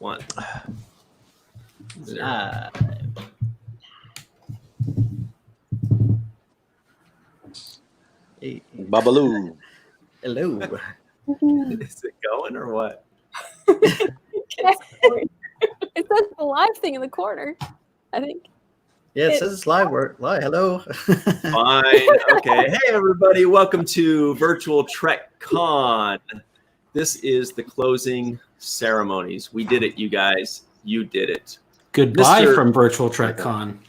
one. Babaloo. Hello. Is it going or what? It says the live thing in the corner, I think. Yeah, it says it's live. We're live. Hello. Fine. Okay. Hey, everybody. Welcome to Virtual Trek Con. This is the closing ceremonies. We did it, you guys. You did it. Goodbye from Virtual Trek Con.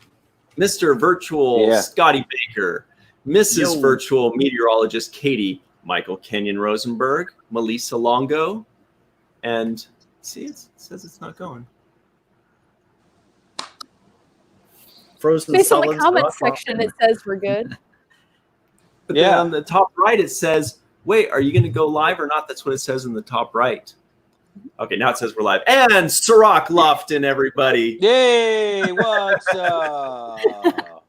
Mr. Virtual Scotty Baker, Mrs. Virtual Meteorologist Katie, Michael Kenyon Rosenberg, Malissa Longo, and see, it says it's not going. Frozen Based on the solids, comment rock section, rock. it says we're good. But then on the top right, it says, wait, are you going to go live or not? That's what it says in the top right. Okay, now it says we're live. And Cirroc Lofton, everybody. Yay, what's up?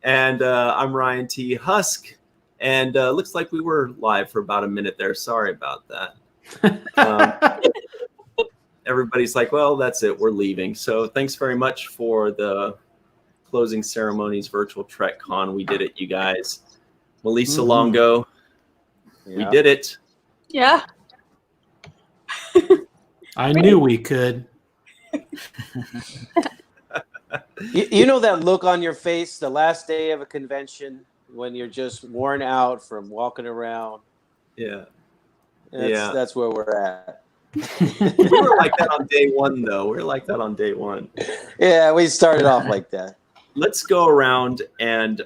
And I'm Ryan T. Husk. And looks like we were live for about a minute there. Sorry about that. Everybody's like, well, that's it. We're leaving. So thanks very much for the closing ceremonies, Virtual Trek Con. We did it, you guys. Malissa Longo. We did it. Yeah. I knew we could. You know that look on your face the last day of a convention when you're just worn out from walking around? Yeah. That's where we're at. We were like that on day one, though. We were like that on day one. Yeah, we started off like that. Let's go around and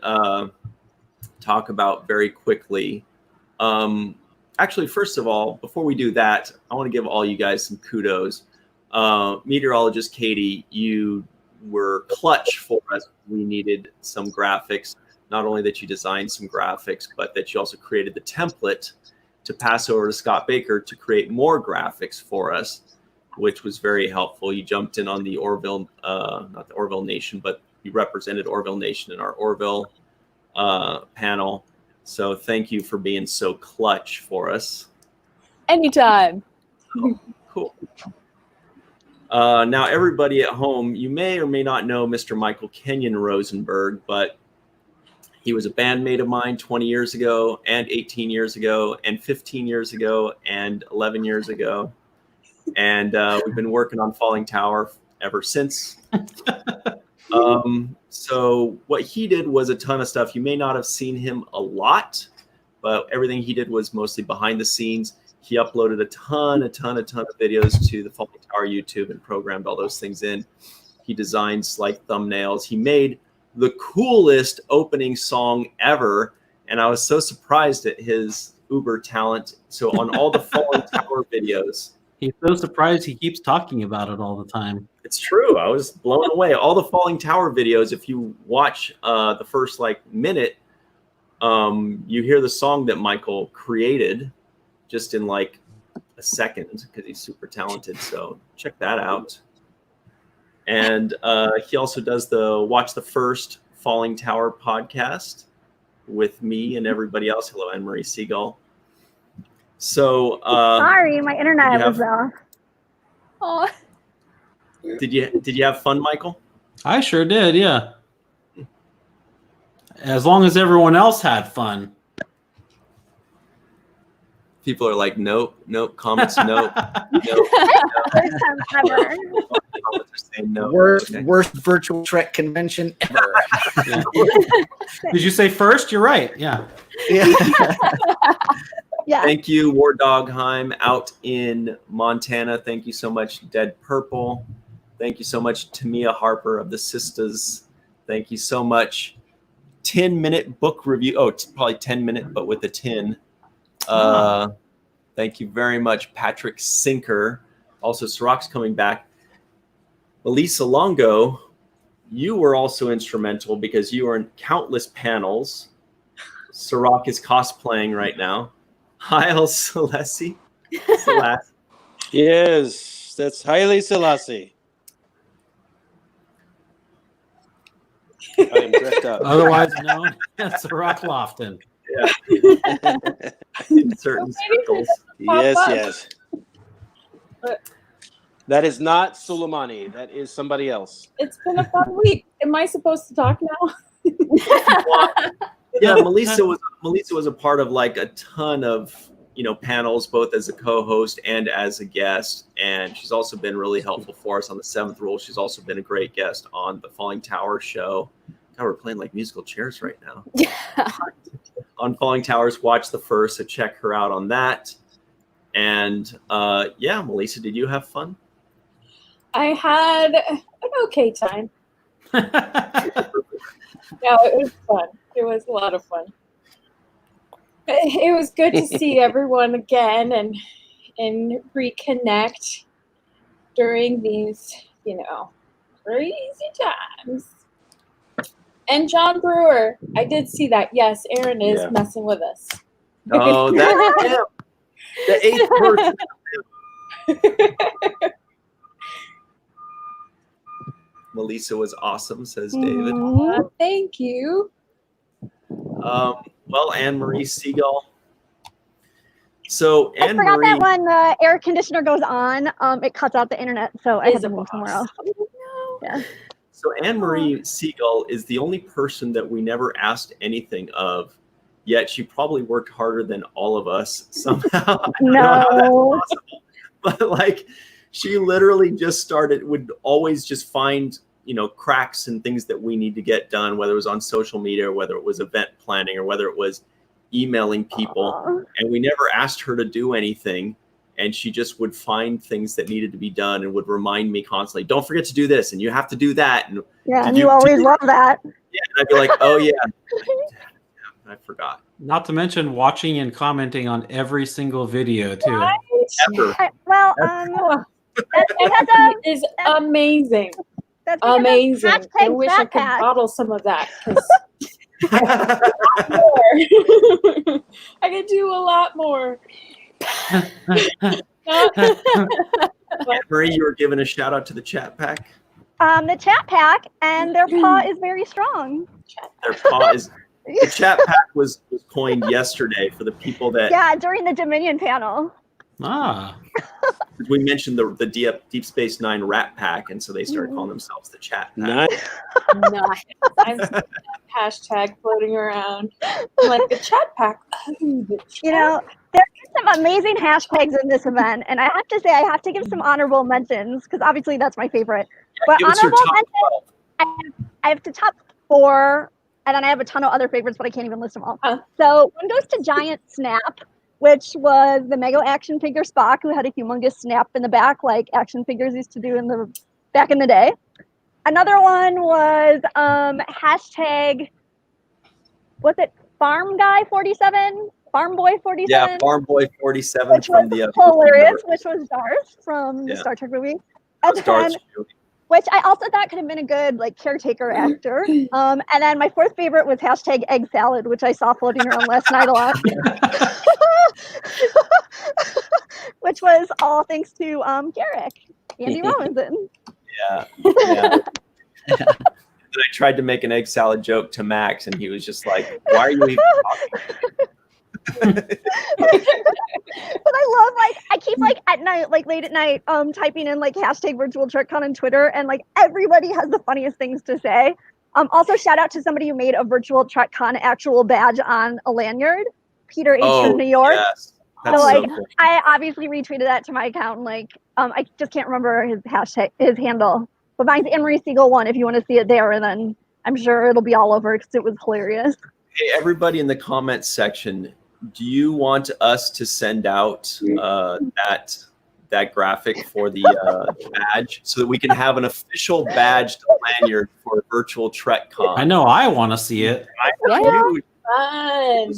talk about very quickly. Actually, first of all, before we do that, I want to give all you guys some kudos. Meteorologist Katie, you were clutch for us. We needed some graphics. Not only that you designed some graphics, but that you also created the template to pass over to Scott Baker to create more graphics for us, which was very helpful. You jumped in on the Orville, not the Orville Nation, but you represented Orville Nation in our Orville panel. So thank you for being so clutch for us. Anytime. Cool. Now, everybody at home, you may or may not know Mr. Michael Kenyon Rosenberg, but he was a bandmate of mine 20 years ago and 18 years ago and 15 years ago and 11 years ago. And we've been working on Fallingtower ever since. So what he did was a ton of stuff. You may not have seen him a lot, but everything he did was mostly behind the scenes. He uploaded a ton of videos to the Fallingtower YouTube and programmed all those things in. He designed like thumbnails. He made the coolest opening song ever, and I was so surprised at his uber talent. So on all the Fallingtower videos, He's so surprised he keeps talking about it all the time. it's true. I was blown away. All the Fallingtower videos, if you watch the first minute, you hear the song that Michael created just in like a second because he's super talented. So check that out. And he also does the Watch the First Fallingtower podcast with me and everybody else. Hello, and Marie Segal. So sorry, my internet was off. Oh. Did you have fun, Michael? I sure did, yeah. As long as everyone else had fun. People are like, nope. Comments, nope. Nope. First time ever. Comments are saying no. Worst virtual Trek convention ever. Yeah. Did you say first? You're right. Yeah. Yeah. Thank you, War Dogheim out in Montana. Thank you so much, Dead Purple. Thank you so much, Tamia Harper of the Sisters. Thank you so much. 10-minute book review. Oh, it's probably 10-minute, but with a 10. Thank you very much, Patrick Sinker. Also, Cirroc's coming back. Malissa Longo, you were also instrumental because you were in countless panels. Cirroc is cosplaying right now. Haile Selassie. Yes, that's Haile Selassie. I am dressed up. Otherwise known as Cirroc Lofton. In certain circles. Yes. That is not Soleimani. That is somebody else. It's been a fun week. Am I supposed to talk now? Yeah, Melissa was a part of like a ton of panels, both as a co-host and as a guest, and she's also been really helpful for us on the 7th Rule. She's also been a great guest on the Fallingtower show. God, we're playing like musical chairs right now. Yeah. On Fallingtowers, watch the first, so check her out on that. And yeah, Melissa, did you have fun? I had an okay time. No, it was fun. It was a lot of fun. It was good to see everyone again and reconnect during these, crazy times. And John Brewer, I did see that. Yes, Aaron is messing with us. Oh, that's him. The 8th person. Melissa was awesome, says David. Thank you. Well, Marie Segal. So I forgot Marie, that when the air conditioner goes on, it cuts out the internet, so I had to move somewhere else. Yeah. So Marie Segal is the only person that we never asked anything of, yet she probably worked harder than all of us somehow. I don't know how that's possible, but like she literally just would always just find cracks and things that we need to get done, whether it was on social media or whether it was event planning or whether it was emailing people. And we never asked her to do anything. And she just would find things that needed to be done and would remind me constantly, don't forget to do this. And you have to do that. And and you always love that. Yeah. And I'd be like, oh yeah, I forgot. Not to mention watching and commenting on every single video too. Right? Ever. Well, That is amazing. that's Amazing. I hashtag wish I could backpack. bottle some of that. 'Cause I could do a lot more. Marie, you were giving a shout out to the chat pack. The chat pack, and their paw is very strong. Their paw is. The chat pack was coined yesterday for the people that. Yeah, during the Dominion panel. We mentioned the Deep Space Nine Rat Pack, and so they started calling themselves the Chat Pack. Nice. Nice. I'm seeing that hashtag floating around. I'm like the chat pack. There are some amazing hashtags in this event, and I have to say I have to give some honorable mentions because obviously that's my favorite. But Give us your honorable top mentions, I have the top 4, and then I have a ton of other favorites, but I can't even list them all. So one goes to Giant Snap, which was the Mego action figure Spock who had a humongous snap in the back, like action figures used to do back in the day. Another one was hashtag, was it Farm Guy 47? Farm Boy 47? Yeah, Farm Boy 47 which from was the hilarious, which was Darth from the Star Trek movie. And then, which I also thought could have been a good caretaker actor. And then my 4th favorite was hashtag egg salad, which I saw floating around last night a lot. Which was all thanks to Garrick, Andy Robinson. Yeah. Then I tried to make an egg salad joke to Max, and he was just like, "Why are you even talking?" But I love I keep at night, late at night, typing in hashtag Virtual Trek Con on Twitter, and everybody has the funniest things to say. Also shout out to somebody who made a Virtual Trek Con actual badge on a lanyard, Peter H. from New York. Yes. So cool. I obviously retweeted that to my account. I just can't remember his handle. But mine's Marie Segal 1 if you want to see it there, and then I'm sure it'll be all over because it was hilarious. Hey, everybody in the comments section, do you want us to send out that graphic for the badge so that we can have an official badge to lanyard for Virtual Trek Con? I know I want to see it. Fun.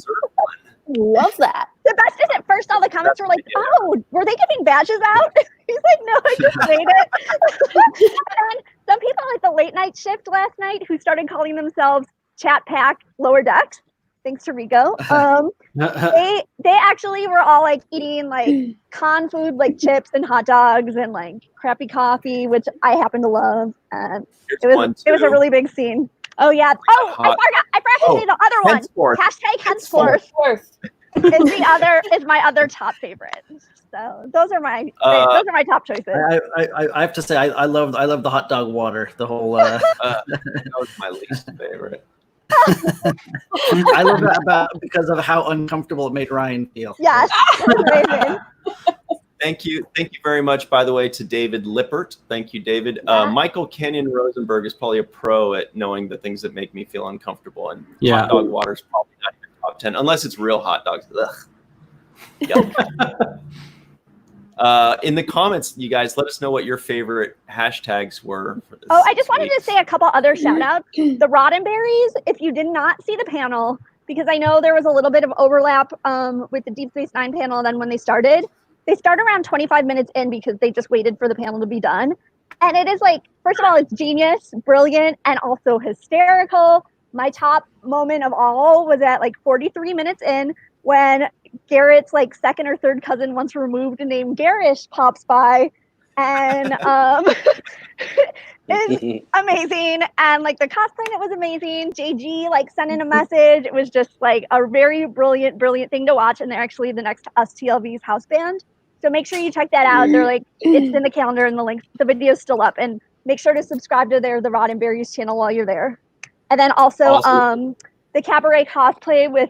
Love that. The best is at first all the comments were like, "Oh, were they giving badges out?" He's like, "No, I just made it." And some people at the late night shift last night who started calling themselves Chat Pack Lower Decks, thanks to Rico. They actually were all eating con food, chips and hot dogs and crappy coffee, which I happen to love. And it was a really big scene. Oh yeah. Oh, I forgot to say the other one. Henceforth. Hashtag henceforth. is my other top favorite. So those are my top choices. I have to say I love the hot dog water. The whole That was my least favorite. I love it because of how uncomfortable it made Ryan feel. Yes. Amazing. Thank you very much, by the way, to David Lippert. Thank you, David. Michael Kenyon Rosenberg is probably a pro at knowing the things that make me feel uncomfortable, and hot dog water is probably not in your top 10, unless it's real hot dogs. Ugh. In the comments, you guys, let us know what your favorite hashtags were for this. I just wanted to say a couple other shout outs. The Roddenberries, if you did not see the panel, because I know there was a little bit of overlap with the Deep Space Nine panel, and then when they start around 25 minutes in because they just waited for the panel to be done. And it is like, first of all, it's genius, brilliant, and also hysterical. My top moment of all was at like 43 minutes in when Garrett's like second or third cousin once removed named Garish pops by, and is amazing. And like the cosplay, it was amazing. JG like sent in a message. It was just like a very brilliant thing to watch. And they're actually the next USTLV's house band. So make sure you check that out. They're like, it's in the calendar and the video's still up. And make sure to subscribe to the Roddenberry's channel while you're there. And then also the cabaret cosplay with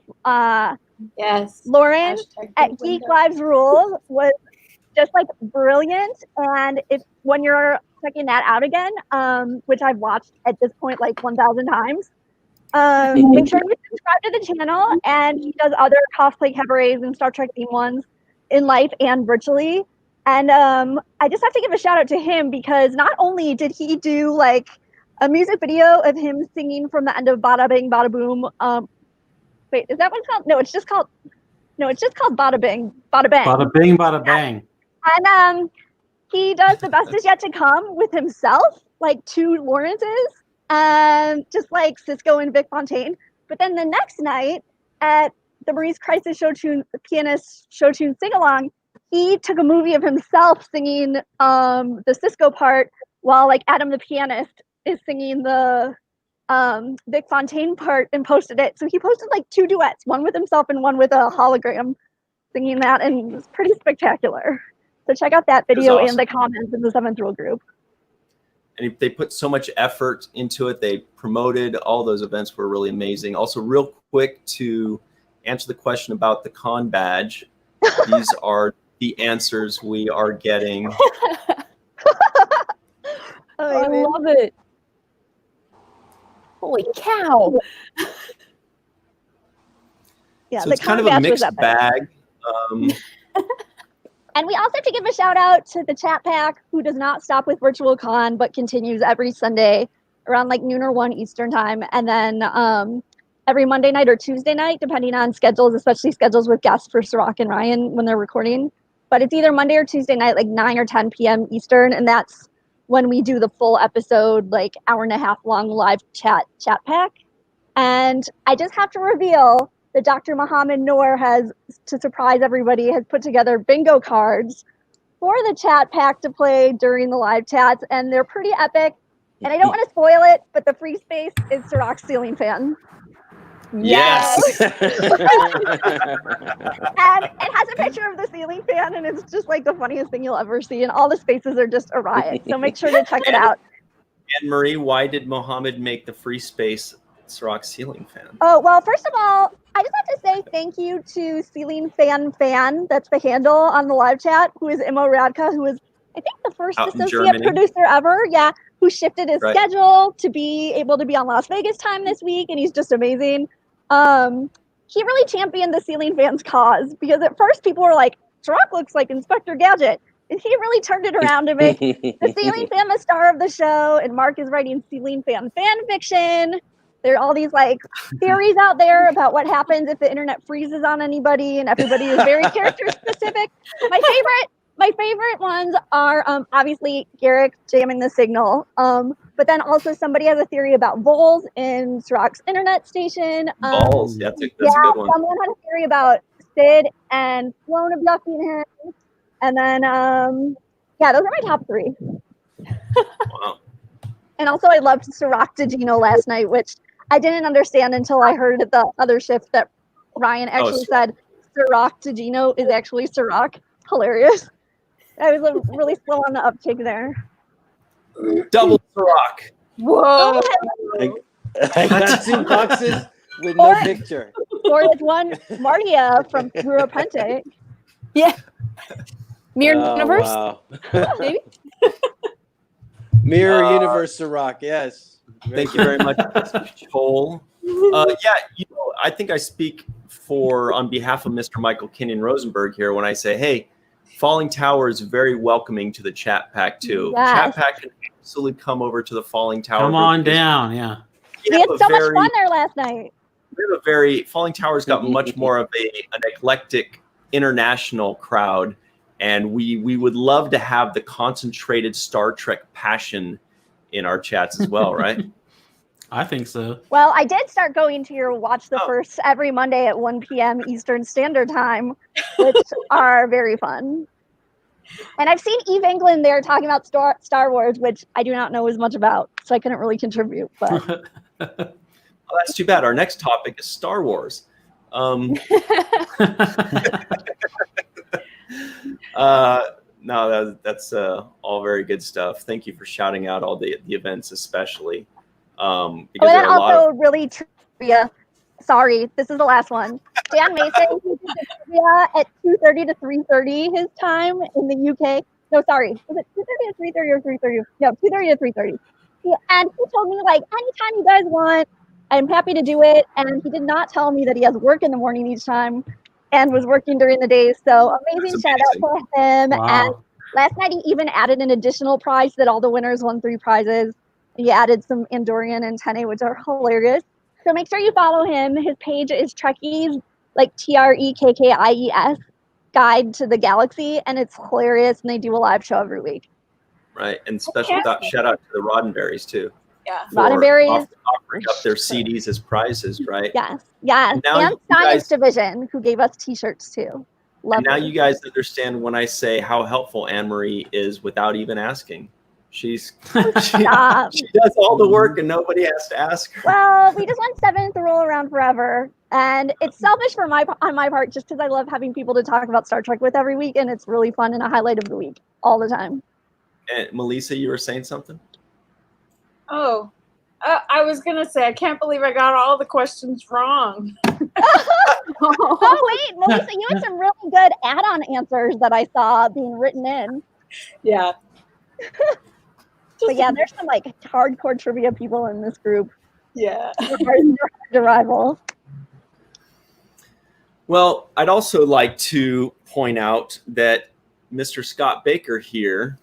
Lauren at Geek Lives Rule was just like brilliant. And when you're checking that out again, which I've watched at this point like 1,000 times, make sure you subscribe to the channel. And he does other cosplay cabarets and Star Trek themed ones in life and virtually. And I just have to give a shout out to him because not only did he do like a music video of him singing from the end of Bada Bing Bada Boom. Wait, is that what it's called? No, it's just called Bada Bing Bada Bang. Bada Bing Bada Bang. And he does The Best Is Yet to Come with himself, like two Lawrences, just like Cisco and Vic Fontaine. But then the next night at the Marie's Crisis pianist show tune sing-along, he took a movie of himself singing the Cisco part while like Adam the pianist is singing the Vic Fontaine part and posted it. So he posted like two duets, one with himself and one with a hologram singing that, and it was pretty spectacular. So check out that video in the comments in the 7th Rule group. And they put so much effort into it. They promoted all those events were really amazing. Also, real quick to answer the question about the con badge, these are the answers we are getting. I love it. Holy cow. Yeah, so it's kind of a mixed bag. And we also have to give a shout out to the chat pack who does not stop with Virtual Con but continues every Sunday around like noon or 1 Eastern time. And then every Monday night or Tuesday night, depending on schedules, especially schedules with guests for Cirroc and Ryan when they're recording. But it's either Monday or Tuesday night, like 9 or 10 p.m. Eastern. And that's when we do the full episode, like hour-and-a-half long live chat pack. And I just have to reveal that Dr. Mohammed Noor has, to surprise everybody, has put together bingo cards for the chat pack to play during the live chats. And they're pretty epic. And I don't want to spoil it, but the free space is Cirroc's ceiling fan. Yes. And it has a picture of the ceiling fan, and it's just like the funniest thing you'll ever see. And all the spaces are just a riot. So make sure to check it out. And Marie, why did Mohammed make the free space Cirroc ceiling fan? Oh, well, first of all, I just have to say thank you to Ceiling Fan. That's the handle on the live chat, who is Imo Radka, who is, I think, the first associate producer ever. Yeah, who shifted his schedule to be able to be on Las Vegas time this week. And he's just amazing. He really championed the ceiling fan's cause because at first people were like, Cirroc looks like Inspector Gadget. And he really turned it around to make the ceiling fan the star of the show. And Mark is writing ceiling fan fiction. There are all these like theories out there about what happens if the internet freezes on anybody, and everybody is very character specific. My favorite ones are obviously Garrick jamming the signal. But then also somebody has a theory about voles in Cirroc's internet station. Voles, that's a good one. Someone had a theory about Sid and Sloan abducting him. And then, those are my top 3. Wow. And also I loved Cirroc DeGino last night, which I didn't understand until I heard at the other shift that Ryan actually said Cirroc to Gino is actually Cirroc. Hilarious. I was really slow on the uptake there. Double Cirroc. Whoa. I got 2 boxes with no picture. Or there's one Martia from Pente. Yeah. Mirror Universe? Wow. Maybe? Mirror Universe Cirroc, yes. Thank you very much, Joel. I think I speak on behalf of Mr. Michael Kenyon Rosenberg here when I say, hey, Fallingtower is very welcoming to the chat pack too. Yes. Chat pack can absolutely come over to the Fallingtower. Come on down, yeah. We had so much fun there last night. Fallingtower's got much more of an eclectic international crowd, and we would love to have the concentrated Star Trek passion in our chats as well, right? I think so. Well, I did start going to your Watch the First every Monday at 1 p.m. Eastern Standard Time, which are very fun. And I've seen Eve England there talking about Star Wars, which I do not know as much about, so I couldn't really contribute. But Well, that's too bad. Our next topic is Star Wars. No, that's all very good stuff. Thank you for shouting out all the events, especially. Because there are a lot of really trivia. Sorry, this is the last one. Dan Mason he did the trivia at 2:30 to 3:30 his time in the UK. No, sorry, was it 2:30 to 3:30 or 3:30? No, 2:30 to 3:30. And he told me like, anytime you guys want, I'm happy to do it. And he did not tell me that he has work in the morning each time and was working during the day. So amazing shout out to him. Wow. And last night he even added an additional prize that all the winners won 3 prizes. He added some Andorian antennae, which are hilarious. So make sure you follow him. His page is Trekkies, like TREKKIES, Guide to the Galaxy, and it's hilarious. And they do a live show every week. Right, and special shout out to the Roddenberries too. Yeah, Roddenberries offering up their CDs as prizes, right? Yes, yes, and Science Division, who gave us T-shirts too. Love and now it. you guys understand when I say how helpful Anne-Marie is without even asking. She does all the work and nobody has to ask her. Well, we just want 7 to roll around forever, and it's selfish on my part, just because I love having people to talk about Star Trek with every week, and it's really fun and a highlight of the week all the time. And Melissa, you were saying something? Oh, I was going to say, I can't believe I got all the questions wrong. Oh, wait, Melissa, you had some really good add-on answers that I saw being written in. Yeah. But yeah, there's some like hardcore trivia people in this group. Yeah. They're hard to rival. Well, I'd also like to point out that Mr. Scott Baker here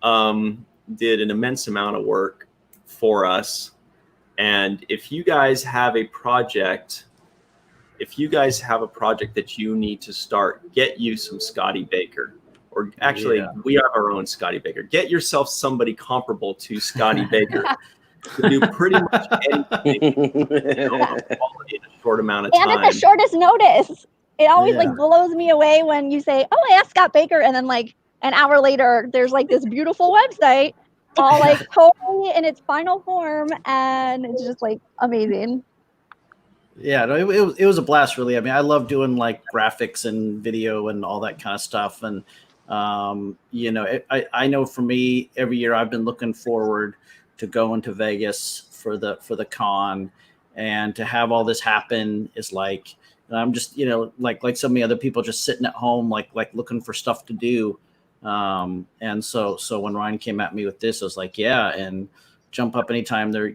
did an immense amount of work for us. And if you guys have a project that you need to start, get you some Scotty Baker. Or actually, we have our own Scotty Baker. Get yourself somebody comparable to Scotty Baker to do pretty much anything in a short amount of time. And at the shortest notice. It always like blows me away when you say, "Oh, I asked Scott Baker," and then like an hour later, there's like this beautiful website, all like totally in its final form, and it's just like amazing. Yeah, no, it was a blast, really. I mean, I love doing like graphics and video and all that kind of stuff, and I know for me, every year I've been looking forward to going to Vegas for the con, and to have all this happen is like, I'm just, like so many other people just sitting at home, like looking for stuff to do. And so when Ryan came at me with this, I was like, yeah, and jump up anytime there,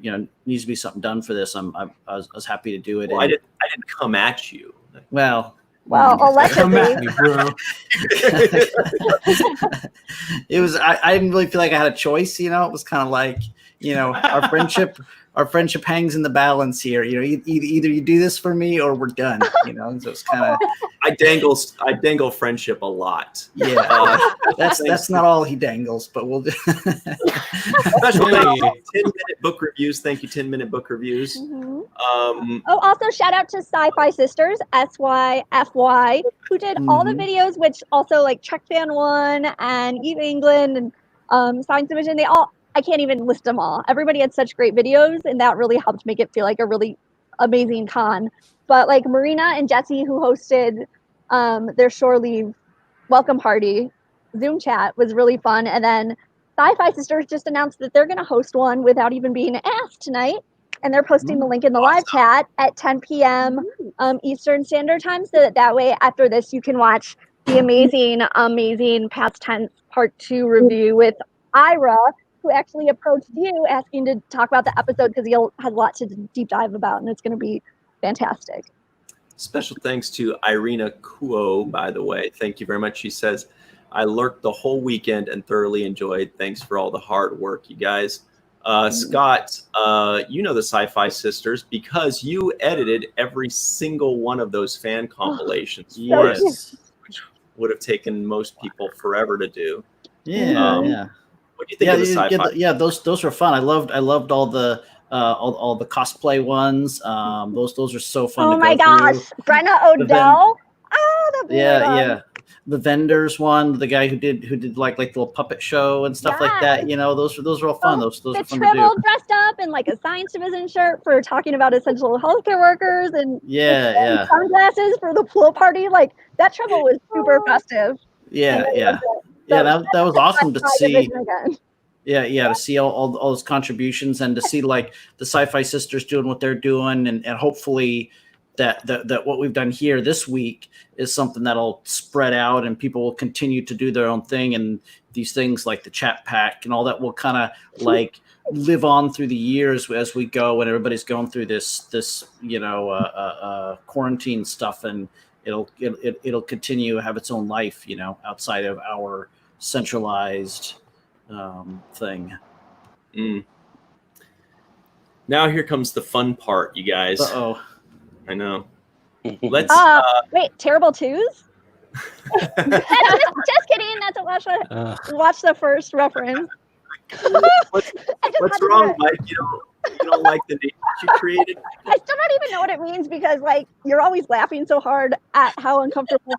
needs to be something done for this. I was happy to do it. Well, I didn't come at you. Well, allegedly. It was, I didn't really feel like I had a choice, it was kind of like, our friendship hangs in the balance here. Either you do this for me or we're done, so it's kind of, I dangle friendship a lot. Yeah. That's not all he dangles, but we'll do. Special 10-minute book reviews. Thank you. 10-minute book reviews. Mm-hmm. Also shout out to Sci-Fi Sisters, SYFY, who did all the videos, which also like Trek Fan 1 and Eve England and Science Division, I can't even list them all. Everybody had such great videos, and that really helped make it feel like a really amazing con. But like Marina and Jesse, who hosted their shore leave welcome party Zoom chat was really fun. And then Sci-Fi Sisters just announced that they're going to host one without even being asked tonight. And they're posting the link in the live chat at 10 p.m. Eastern Standard Time. So that way, after this, you can watch the amazing Past Tense Part 2 review with Ira, who actually approached you asking to talk about the episode because he has a lot to deep dive about, and it's going to be fantastic. Special thanks to Irina Kuo, by the way. Thank you very much. She says, I lurked the whole weekend and thoroughly enjoyed. Thanks for all the hard work, you guys. Scott, you know the Sci-Fi Sisters because you edited every single one of those fan compilations for us, which would have taken most people forever to do. Yeah. What do you think of the Sci-Fi? Those were fun. I loved all the all the cosplay ones. Those are so fun. Oh my gosh, Brenna Odell. Yeah. The vendors one, the guy who did like the little puppet show and stuff like that. You know, those are all fun. Those are fun to do. Tribble dressed up in like a science division shirt for talking about essential healthcare workers and sunglasses for the pool party. Like that Tribble was super festive. That was awesome to see. To see all those contributions and to see like the Sci-Fi Sisters doing what they're doing and hopefully that what we've done here this week is something that'll spread out and people will continue to do their own thing, and these things like the chat pack and all that will kind of like live on through the years as we go and everybody's going through this quarantine stuff, and it'll continue to have its own life, outside of our centralized thing. Now here comes the fun part, you guys. I know. Let's wait, Terrible Twos? just kidding. That's a watch the first reference. What's wrong, Mike? You don't like the name you created? I still don't even know what it means because like you're always laughing so hard at how uncomfortable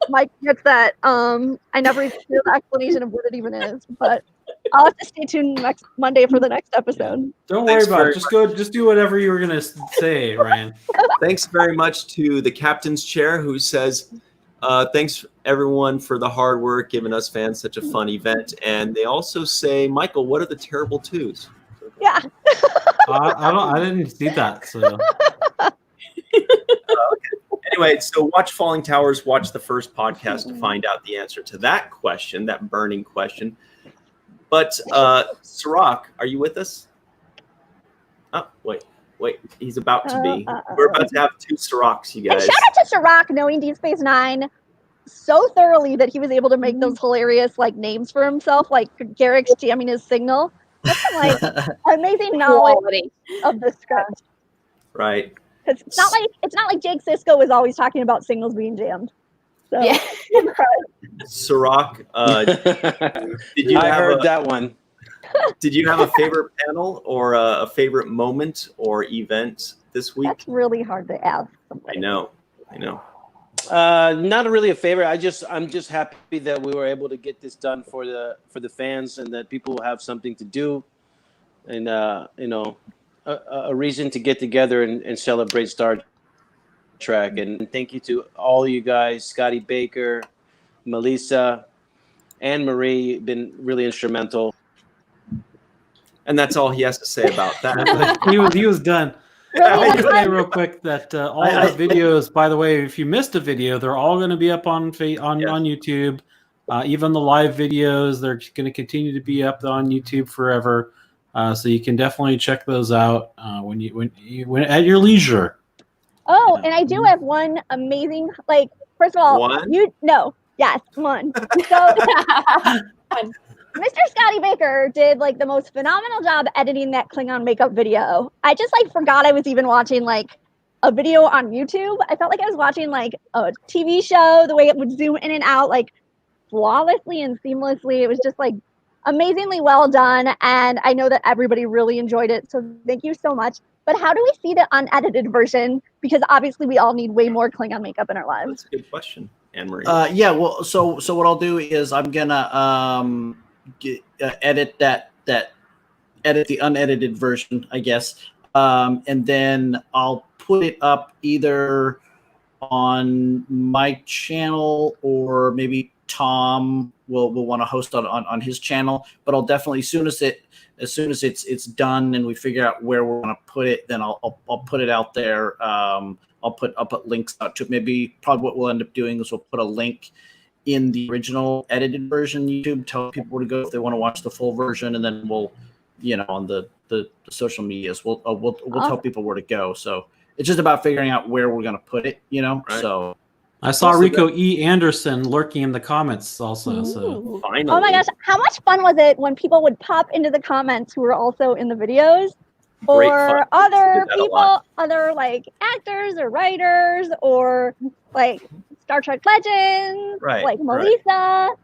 Mike gets that I never even hear the explanation of what it even is. But I'll have to stay tuned next Monday for the next episode. Don't worry about it. Just do whatever you were gonna say, Ryan. Thanks very much to the captain's chair who says, thanks everyone for the hard work, giving us fans such a fun event. And they also say, Michael, what are the Terrible Twos? Yeah. I didn't see that. So. Anyway, so watch Falling Towers, watch the first podcast to find out the answer to that question, that burning question. But Cirroc, are you with us? Oh, wait, he's about to be. We're about to have two Cirrocs, you guys. And shout out to Cirroc knowing Deep Space Nine so thoroughly that he was able to make those hilarious like names for himself, like Garrick's jamming his signal. That's some, like amazing knowledge of the script. Right. Because it's not like Jake Sisko is always talking about signals being jammed. So yeah. Cirroc, did you that one. Did you have a favorite panel or a favorite moment or event this week? That's really hard to ask. I know. Not really a favorite. I'm just happy that we were able to get this done for the fans and that people will have something to do, and a reason to get together and celebrate Star Trek. And thank you to all you guys, Scotty Baker, Malissa, and Marie, been really instrumental. And that's all he has to say about that. he was done. I want to say real quick that all our videos, by the way, if you missed a video, they're all going to be up on YouTube. Even the live videos, they're going to continue to be up on YouTube forever. So you can definitely check those out when at your leisure. Oh, and I do have one amazing, like, first of all, one. So Mr. Scotty Baker did like the most phenomenal job editing that Klingon makeup video. I just like forgot I was even watching like a video on YouTube. I felt like I was watching like a TV show, the way it would zoom in and out like flawlessly and seamlessly. It was just like amazingly well done. And I know that everybody really enjoyed it. So thank you so much. But how do we see the unedited version? Because obviously we all need way more Klingon makeup in our lives. That's a good question, Anne-Marie. So what I'll do is I'm gonna edit the unedited version, I guess, and then I'll put it up either on my channel, or maybe Tom will want to host on his channel. But I'll definitely, as soon as it's done and we figure out where we're going to put it, then I'll put it out there. I'll put links out to it. Maybe probably what we'll end up doing is we'll put a link in the origintel edited version YouTube, tell people where to go if they want to watch the full version, and then we'll, on the social medias, we'll tell people where to go. So it's just about figuring out where we're going to put it, Right. So I saw Rico E. Anderson lurking in the comments also. So finally. Oh my gosh, how much fun was it when people would pop into the comments who were also in the videos? Great Or fun. other We did that a people, lot. other like actors or writers, or like Star Trek legends, Right, like right. Malissa,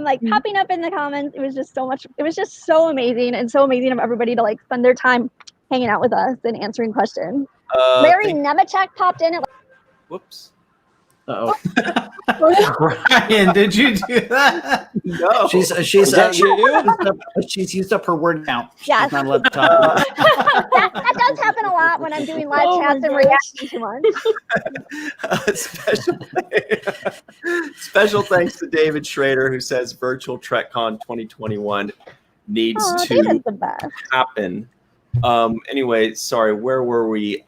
like popping up in the comments. It was just so much. It was just so amazing, and so amazing of everybody to like spend their time hanging out with us and answering questions. Larry Nemechek popped in at. Whoops. Uh-oh. Ryan, did you do that? No. She's used up her word count. She's Yes. not allowed to talk. that does happen a lot when I'm doing live chats and reacting too much. Special thanks to David Schrader, who says Virtual Trek Con 2021 needs to David's the best. happen. Anyway, sorry, where were we?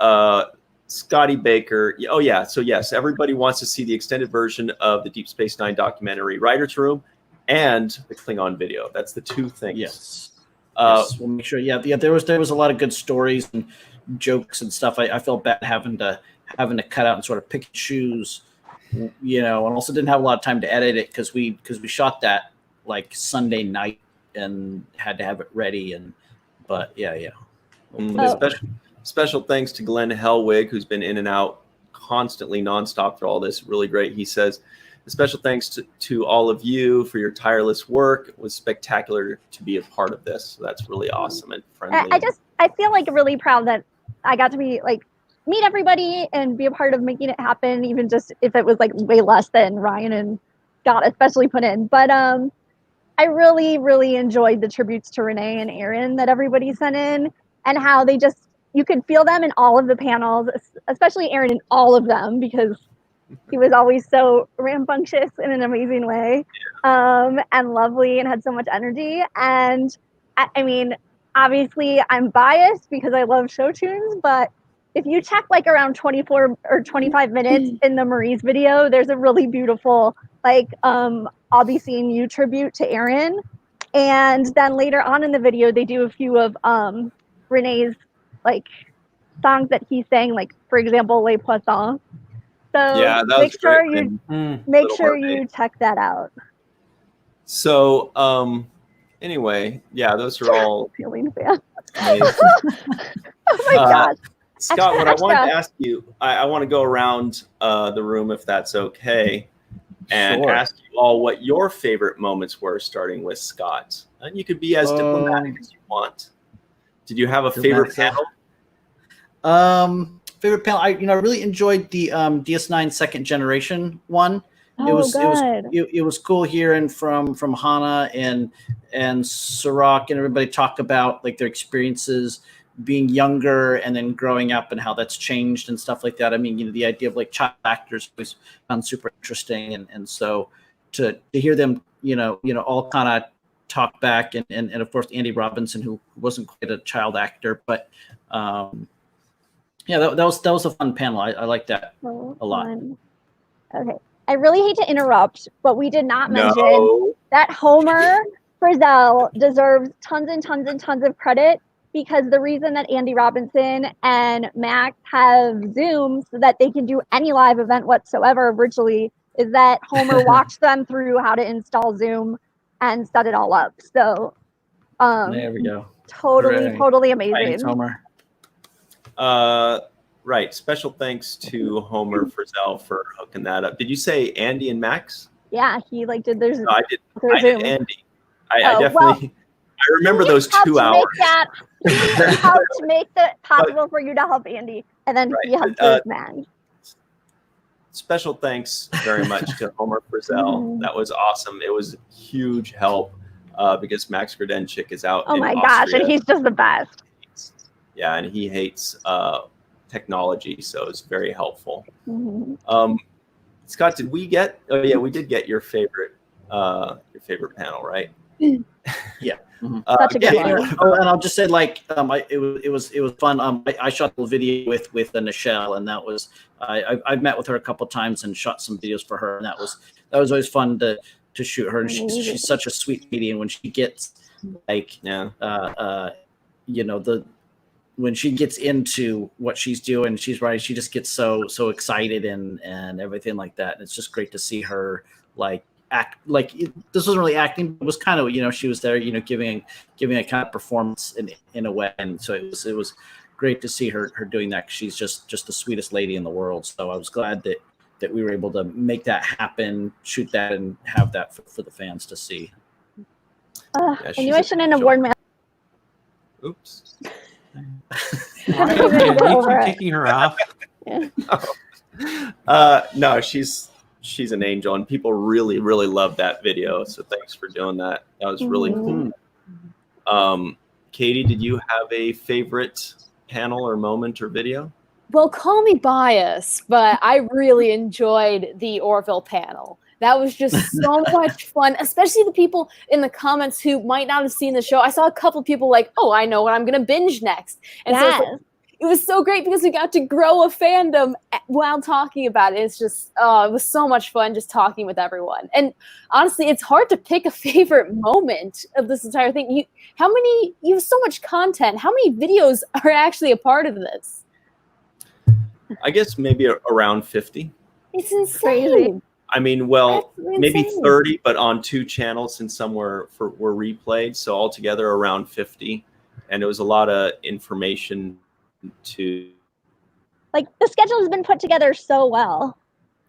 Scotty Baker. Oh, yeah. So, yes, everybody wants to see the extended version of the Deep Space Nine documentary Writer's Room and the Klingon video. That's the two things. Yes. Yes, we'll make sure. Yeah. There was a lot of good stories and jokes and stuff. I felt bad having to cut out and sort of pick and choose, and also didn't have a lot of time to edit it because we shot that like Sunday night and had to have it ready. But yeah. Special thanks to Glenn Hellwig, who's been in and out constantly, nonstop through all this. Really great. He says, a special thanks to all of you for your tireless work. It was spectacular to be a part of this. So that's really awesome and friendly. I feel like really proud that I got to be like meet everybody and be a part of making it happen, even just if it was like way less than Ryan and Scott especially put in. But I really, really enjoyed the tributes to Renee and Aaron that everybody sent in, and how they just, you could feel them in all of the panels, especially Aaron in all of them, because he was always so rambunctious in an amazing way, and lovely, and had so much energy. And I mean, obviously I'm biased because I love show tunes, but if you check like around 24 or 25 minutes in the Marie's video, there's a really beautiful, like, I'll be seeing you tribute to Aaron. And then later on in the video, they do a few of Renee's like songs that he sang, like for example, Les Poissons. So yeah, that make was sure great. you check that out. So anyway, yeah, those are all Feeling fan. amazing. Oh my gosh. Scott, what I wanted to ask you, I want to go around the room if that's okay, and ask you all what your favorite moments were, starting with Scott. And you could be as diplomatic as you want. Did you have a favorite panel? Favorite panel, I really enjoyed the DS9 second generation one. Oh, it was cool hearing from Hannah and Cirroc and everybody talk about like their experiences being younger and then growing up and how that's changed and stuff like that. I mean, the idea of like child actors was found super interesting, and so to hear them, all kind of talk back, and of course Andy Robinson, who wasn't quite a child actor, but yeah, that was a fun panel. I like that a lot. Okay, I really hate to interrupt, but we did not mention that Homer Frizzell deserves tons and tons and tons of credit, because the reason that Andy Robinson and Max have Zoom so that they can do any live event whatsoever virtually is that Homer walked them through how to install Zoom and set it all up. So there we go. Totally amazing. Thanks, Homer. Right. Special thanks to Homer Frizzell for hooking that up. Did you say Andy and Max? Yeah, he like did theirs. No, I did Andy. I definitely. I remember those 2 hours. He helped make it possible for you to help Andy, and then he helped with Max. Special thanks very much to Homer Frizzell. That was awesome. It was huge help because Max Grodenchik is out. Oh my gosh, and he's just the best. Yeah, and he hates technology, so it's very helpful. Mhm. Scott, did we get? Oh yeah, we did get your favorite panel, right? Yeah. Such a good Katie, one. Oh, and I'll just say, like, it was fun. I shot a video with Nichelle, and that was I've met with her a couple times and shot some videos for her, and that was always fun to shoot her. And she's such a sweet lady, and when she gets like you know, when she gets into what she's doing, she's writing, she just gets so excited and everything like that. And it's just great to see her like act like this wasn't really acting, it was kind of, you know, she was there, you know, giving a kind of performance in a way. And so it was great to see her doing that. She's just the sweetest lady in the world. So I was glad that we were able to make that happen, shoot that, and have that for the fans to see. I knew I shouldn't have worn my. Oops. Right, okay, you keep kicking her off. No, she's an angel, and people really love that video. So thanks for doing that. That was really cool. Katie, did you have a favorite panel or moment or video? Well, call me biased, but I really enjoyed the Orville panel. That was just so much fun, especially the people in the comments who might not have seen the show. I saw a couple people like, oh, I know what I'm going to binge next. And so it was so great because we got to grow a fandom while talking about it. It's just, it was so much fun just talking with everyone. And honestly, it's hard to pick a favorite moment of this entire thing. You have so much content. How many videos are actually a part of this? I guess maybe around 50. It's insane. Crazy. I mean, well, maybe 30, but on 2 channels, since some were replayed. So altogether around 50. And it was a lot of information to. Like, the schedule has been put together so well.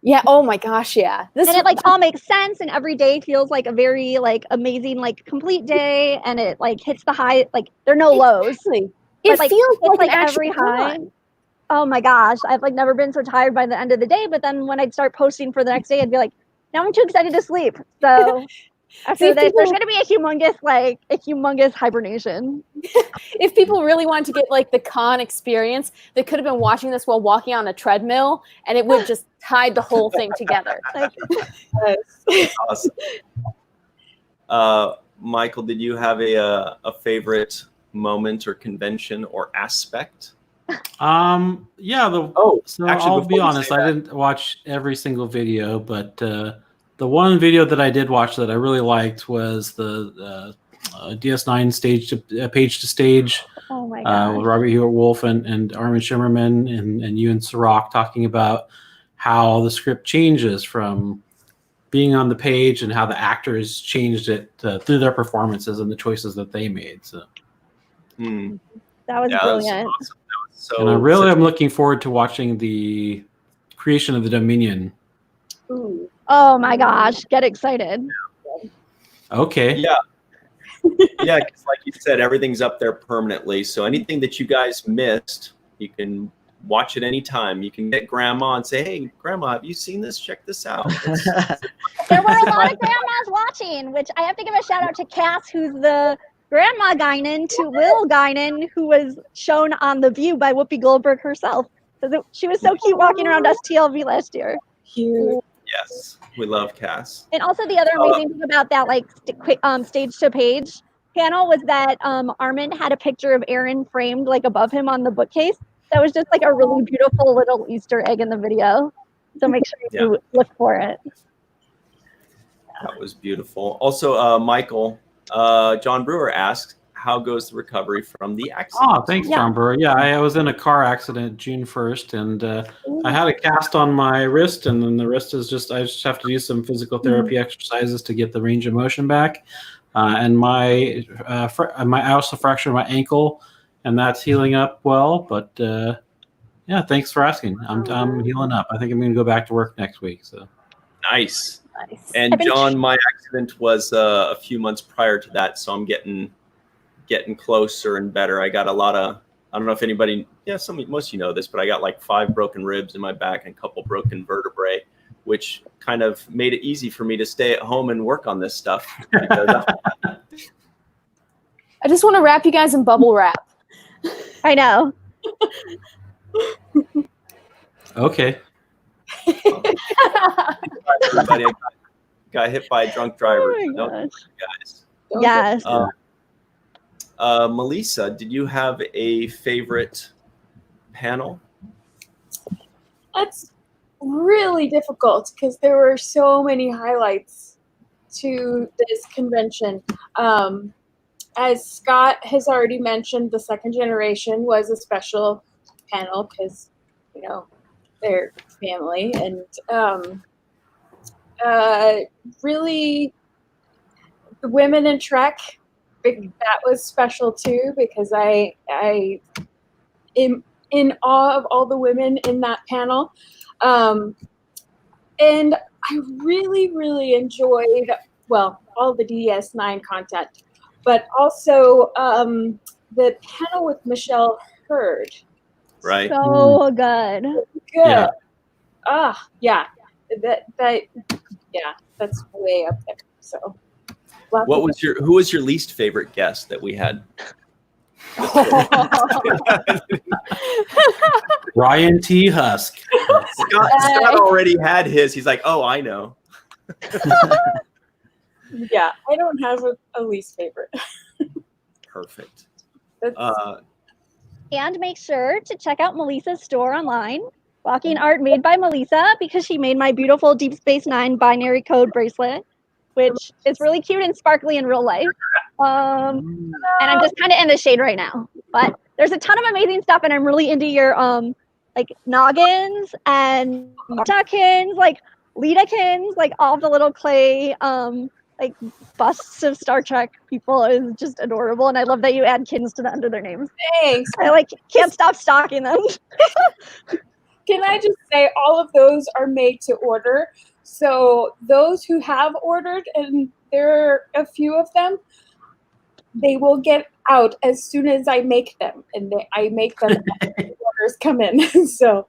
Yeah. Oh my gosh. Yeah. And it like all makes sense, and every day feels like a very like amazing, like complete day, and it like hits the high, like there are no lows. It like, feels like every high. Oh my gosh, I've like never been so tired by the end of the day. But then when I'd start posting for the next day, I'd be like, now I'm too excited to sleep. So after this, there's going to be a humongous hibernation. If people really wanted to get like the con experience, they could have been watching this while walking on a treadmill, and it would just tied the whole thing together. Awesome. Michael, did you have a favorite moment or convention or aspect? Yeah. Actually, I'll be honest, I didn't watch every single video, but the one video that I did watch that I really liked was the DS9 page to stage. Oh my god! With Robert Hewitt Wolf and Armin Shimmerman and you and Cirroc talking about how the script changes from being on the page and how the actors changed it through their performances and the choices that they made. So that was brilliant. Awesome. And I really am looking forward to watching the creation of the Dominion. Ooh. Oh my gosh, get excited. Okay. Yeah. Yeah, because like you said, everything's up there permanently. So anything that you guys missed, you can watch it anytime. You can get grandma and say, hey, grandma, have you seen this? Check this out. There were a lot of grandmas watching, which I have to give a shout out to Cass, who's the Grandma Guinan, to Lil Guinan, who was shown on The View by Whoopi Goldberg herself. She was so cute walking around STLV last year. Cute. Yes, we love Cass. And also the other amazing thing about that like stage to page panel was that Armin had a picture of Aaron framed like above him on the bookcase. That was just like a really beautiful little Easter egg in the video. So make sure you look for it. That was beautiful. Also, Michael, John Brewer asked, how goes the recovery from the accident? Oh, thanks, John Brewer. Yeah, I was in a car accident June 1st, and I had a cast on my wrist, and then the wrist is I just have to do some physical therapy exercises to get the range of motion back. And I also fractured my ankle, and that's healing up well. But yeah, thanks for asking. I'm healing up. I think I'm going to go back to work next week. So nice. And John, my accident was a few months prior to that, so I'm getting closer and better. I got a lot of, I don't know if anybody, most of you know this, but I got like 5 broken ribs in my back and a couple broken vertebrae, which kind of made it easy for me to stay at home and work on this stuff. I just want to wrap you guys in bubble wrap. I know. Okay. Everybody got hit by a drunk driver. Oh my No, gosh. guys. Yes. Melissa, did you have a favorite panel? That's really difficult because there were so many highlights to this convention. As Scott has already mentioned, the second generation was a special panel because, you know, they're family, and really the women in Trek, that was special too, because I am in awe of all the women in that panel. And I really enjoyed, well, all the DS9 content, but also the panel with Michelle Hurd. Right. So good. Good. Yeah. That's way up there. So Who was your least favorite guest that we had? Ryan T. Husk. Scott already had his. He's like, oh, I know. Yeah, I don't have a least favorite. Perfect. And make sure to check out Melissa's store online, Walking Art Made by Melissa, because she made my beautiful Deep Space Nine binary code bracelet, which is really cute and sparkly in real life. And I'm just kind of in the shade right now. But there's a ton of amazing stuff, and I'm really into your like noggins and Martakins, like Lidakins, like all the little clay like busts of Star Trek people is just adorable, and I love that you add kins to the end of their names. Thanks. I like can't stop stalking them. Can I just say all of those are made to order? So those who have ordered, and there are a few of them, they will get out as soon as I make them, and I make them as the orders come in. So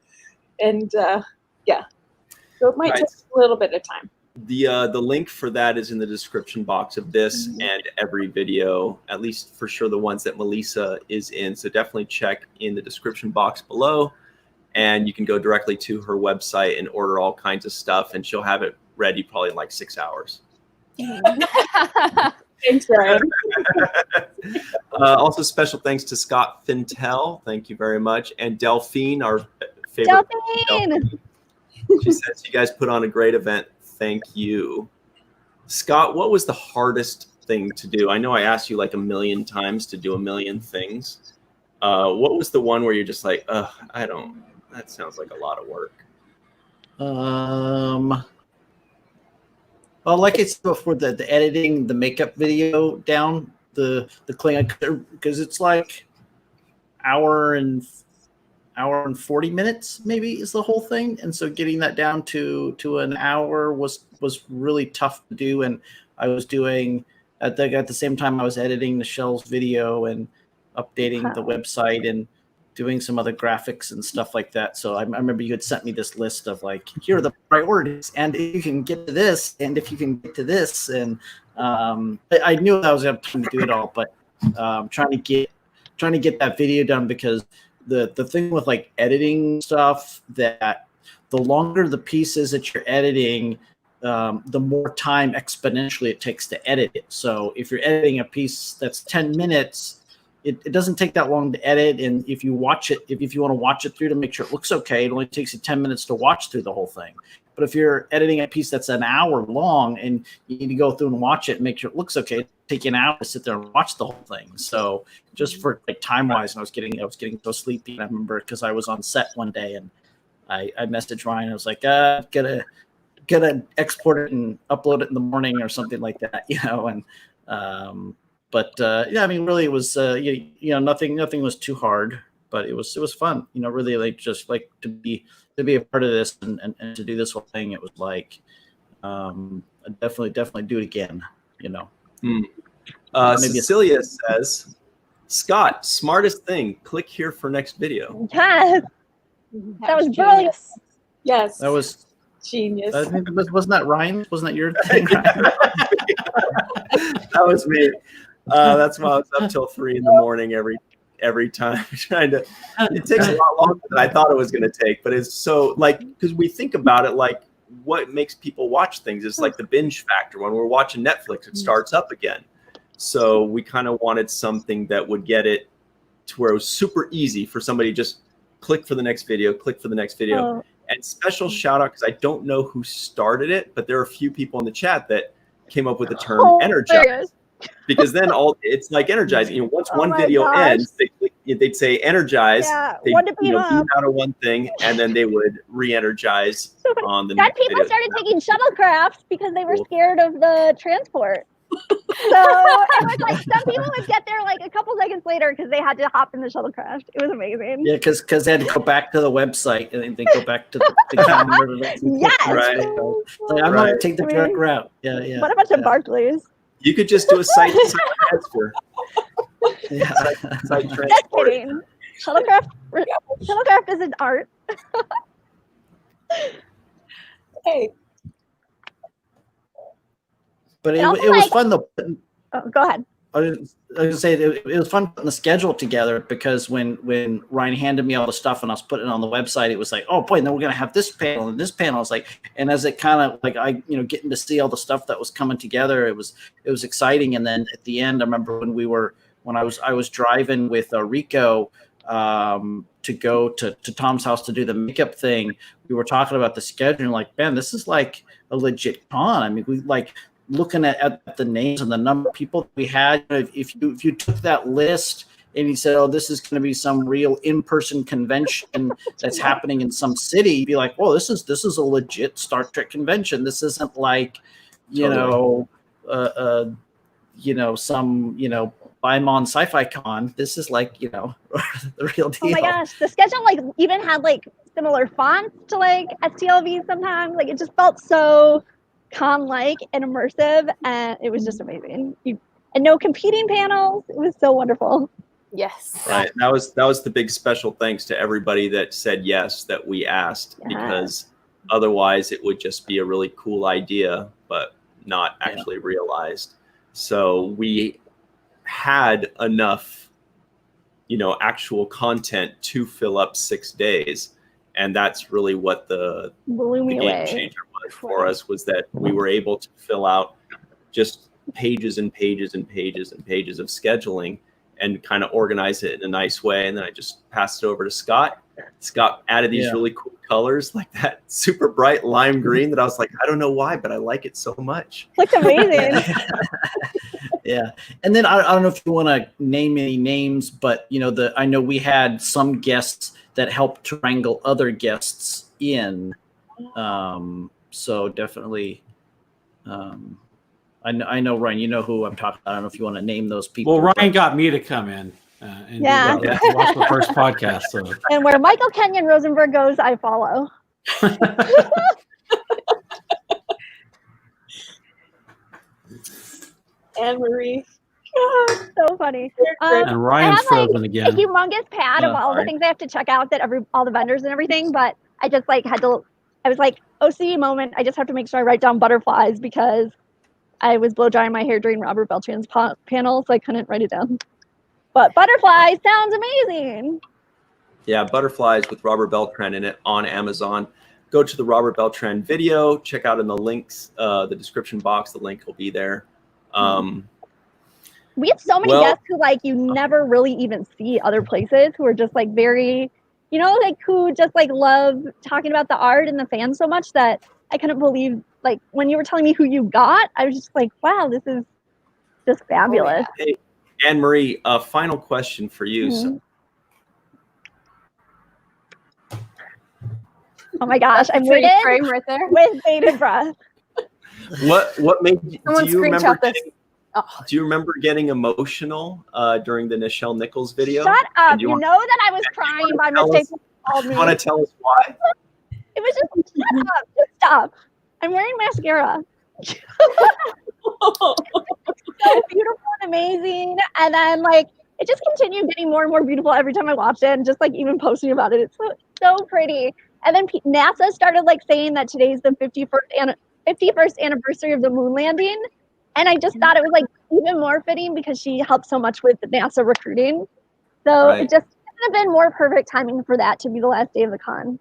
it might take a little bit of time. The link for that is in the description box of this and every video, at least for sure the ones that Melissa is in. So definitely check in the description box below, and you can go directly to her website and order all kinds of stuff, and she'll have it ready probably in like 6 hours. Thanks, Ryan. Also, special thanks to Scott Fintel. Thank you very much. And Delphine, our favorite. Delphine. She says, you guys put on a great event. Thank you. Scott, what was the hardest thing to do? I know I asked you like 1 million times to do 1 million things. What was the one where you're just like, that sounds like a lot of work? Well, like I said before, the editing, the makeup video down, the Klingon, because it's like hour and 40 minutes maybe is the whole thing, and so getting that down to an hour was really tough to do. And I was doing at the same time I was editing Michelle's video and updating the website and doing some other graphics and stuff like that. So I remember you had sent me this list of like, here are the priorities, and if you can get to this, and if you can get to this, and I knew I was going to have time to do it all, but trying to get that video done, because the thing with like editing stuff, that the longer the pieces that you're editing, the more time exponentially it takes to edit it. So if you're editing a piece that's 10 minutes, it doesn't take that long to edit. And if you watch it, if you want to watch it through to make sure it looks okay, it only takes you 10 minutes to watch through the whole thing. But if you're editing a piece that's an hour long and you need to go through and watch it and make sure it looks okay, it'll take you an hour to sit there and watch the whole thing. So just for like time wise, and I was getting so sleepy. And I remember because I was on set one day and I messaged Ryan. I was like, gotta export it and upload it in the morning or something like that, you know. And yeah, I mean, really, it was nothing was too hard, but it was fun, you know. Really, like just like to be a part of this and to do this whole thing. It was like I'd definitely do it again, you know. Cecilia says, Scott, smartest thing. Click here for next video. Yes, that was brilliant. Yes, that was genius. Wasn't that Ryan? Wasn't that your thing? That was me. That's why I was up till 3 in the morning every every time. It takes a lot longer than I thought it was going to take, but it's so like, because we think about it like what makes people watch things. It's like the binge factor. When we're watching Netflix, it starts up again. So we kind of wanted something that would get it to where it was super easy for somebody to just click for the next video, And special shout out, because I don't know who started it, but there are a few people in the chat that came up with the term energize. Because then it's like energizing. You know, once one video ends, they'd say energize. Yeah, they'd, one to beat beam up. out of one thing, and then they would re-energize on the Then next people video. started taking shuttlecraft because they were scared of the transport. So it was like some people would get there like a couple seconds later because they had to hop in the shuttlecraft. It was amazing. Yeah, because they had to go back to the website and then they go back to the calendar. Yes. Right. Like, I'm going to take the direct route. Yeah, yeah. What a bunch of Barclays. You could just do a site transfer. Yeah. Site Just transport. kidding. Shuttlecraft is an art. Hey, But it also, was like- fun though. Oh, go ahead. I was going to say it was fun putting the schedule together because when Ryan handed me all the stuff and I was putting it on the website, it was like, oh boy, and then we're going to have this panel and this panel. It's like, and as it kind of like getting to see all the stuff that was coming together, it was exciting. And then at the end, I remember when I was driving with Rico to go to Tom's house to do the makeup thing. We were talking about the schedule and like, man, this is like a legit con. I mean, we like. Looking at the names and the number of people we had, if you took that list and you said, oh, this is going to be some real in-person convention that's happening in some city, you'd be like, well, this is a legit Star Trek convention. This isn't like, some Bimon Sci-Fi Con. This is like, the real deal. Oh my gosh, the schedule like even had like similar fonts to like STLV sometimes. Like it just felt so con-like and immersive, and it was just amazing. And no competing panels. It was so wonderful. Yes. Right. That was the big special thanks to everybody that said yes that we asked, because otherwise it would just be a really cool idea, but not actually realized. So we had enough, actual content to fill up 6 days. And that's really what the game changer was for us, was that we were able to fill out just pages and pages and pages and pages of scheduling and kind of organize it in a nice way. And then I just passed it over to Scott. Scott added these really cool colors, like that super bright lime green that I was like, I don't know why, but I like it so much. Looks amazing. Yeah. And then I don't know if you want to name any names, but I know we had some guests that helped to wrangle other guests in. So definitely, I know, Ryan, you know who I'm talking about. I don't know if you want to name those people. Well, Ryan got me to come in and to watch the first podcast. So. And where Michael Kenyon Rosenberg goes, I follow. and Marie. So funny. And Ryan's frozen a again. humongous pad of all the things I have to check out, all the vendors and everything, but I just like I was like, OCD moment. I just have to make sure I write down butterflies because I was blow drying my hair during Robert Beltran's panel, so I couldn't write it down. But butterflies sounds amazing. Yeah, Butterflies with Robert Beltran in it on Amazon. Go to the Robert Beltran video. Check out in the links, the description box. The link will be there. We have so many guests who like you never really even see other places, who are just like very, who just like love talking about the art and the fans so much that I couldn't believe, like when you were telling me who you got, I was just like, wow, this is just fabulous. Oh, yeah. Hey, Anne-Marie, a final question for you. Mm-hmm. Oh my gosh, I'm waiting frame right there with bated breath. What made you? Someone screenshot this. Do you remember getting emotional during the Nichelle Nichols video? Shut up! You know that I was crying by mistake. You want to tell us why? It was just shut up. Just stop. I'm wearing mascara. So beautiful and amazing, and then like it just continued getting more and more beautiful every time I watched it, and just like even posting about it. It's so pretty. And then NASA started like saying that today's the 51st anniversary of the moon landing. And I just thought it was like even more fitting because she helped so much with NASA recruiting. So Right. it just couldn't have been more perfect timing for that to be the last day of the con.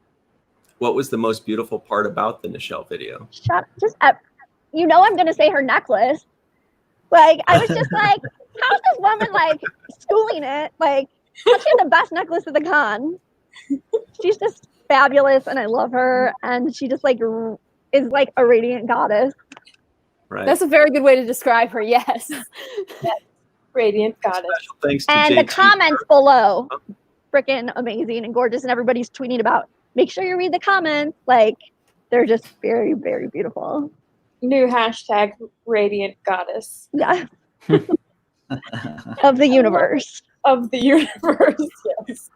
What was the most beautiful part about the Nichelle video? You know, I'm gonna say her necklace. Like, I was just like, how is this woman like schooling it? Like, she had the best necklace at the con. She's just fabulous, and I love her. And she just like is like a radiant goddess. Right. That's a very good way to describe her. Yes. Radiant goddess. Special thanks to And JT. the comments below, freaking amazing and gorgeous, and everybody's tweeting about. Make sure you read the comments. Like, they're just very, very beautiful. New hashtag radiant goddess Yeah. Of the universe. of the universe. Yes.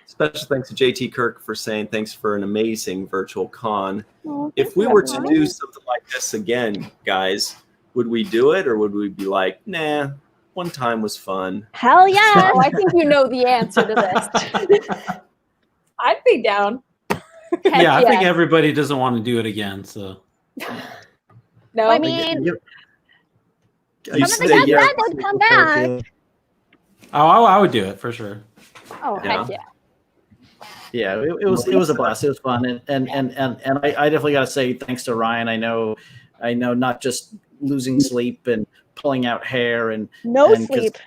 Special thanks to JT Kirk for saying thanks for an amazing virtual con. Oh, If thank we you, were to everyone. do something like this again, guys, would we do it, or would we be like, nah, one time was fun? Hell yeah. Oh, I think you know the answer to this. I'd be down. Heck Yeah, I think yes. everybody doesn't want to do it again. So No, I mean, You some of the say guys yes. said they'd come back. I would do it for sure. Oh, Yeah. heck yeah. Yeah, it was a blast. It was fun, and I definitely got to say thanks to Ryan. I know not just losing sleep and pulling out hair and No 'cause- sleep.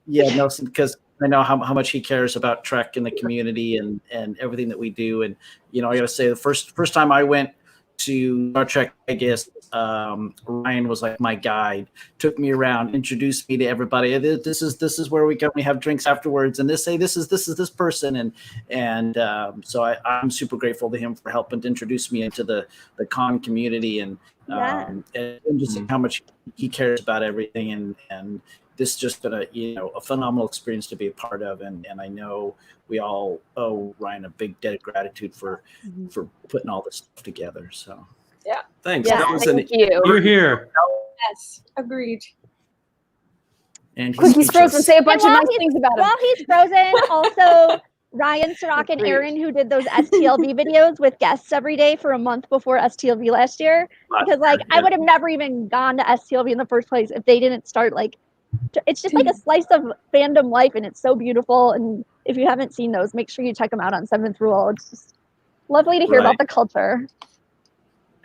Yeah, no, because I know how much he cares about Trek and the community and everything that we do. And I got to say, the first time I went to Star Trek Vegas, Ryan was like my guide, took me around, introduced me to everybody. This is where we go. We have drinks afterwards, and this is this person, and so I'm super grateful to him for helping to introduce me into the con community and just how much he cares about everything and. This has just been a phenomenal experience to be a part of, and I know we all owe Ryan a big debt of gratitude for putting all this stuff together. So yeah. Thanks. Yeah, That was thank you. You're here. Yes. Agreed. and Quickie's frozen. Say a bunch of while nice things about him. While he's frozen, also Ryan, Cirroc, and Aaron, who did those STLV videos with guests every day for a month before STLV last year. Because I would have never even gone to STLV in the first place if they didn't start it's just like a slice of fandom life, and it's so beautiful. And if you haven't seen those, make sure you check them out on 7th Rule. It's just lovely to hear about the culture.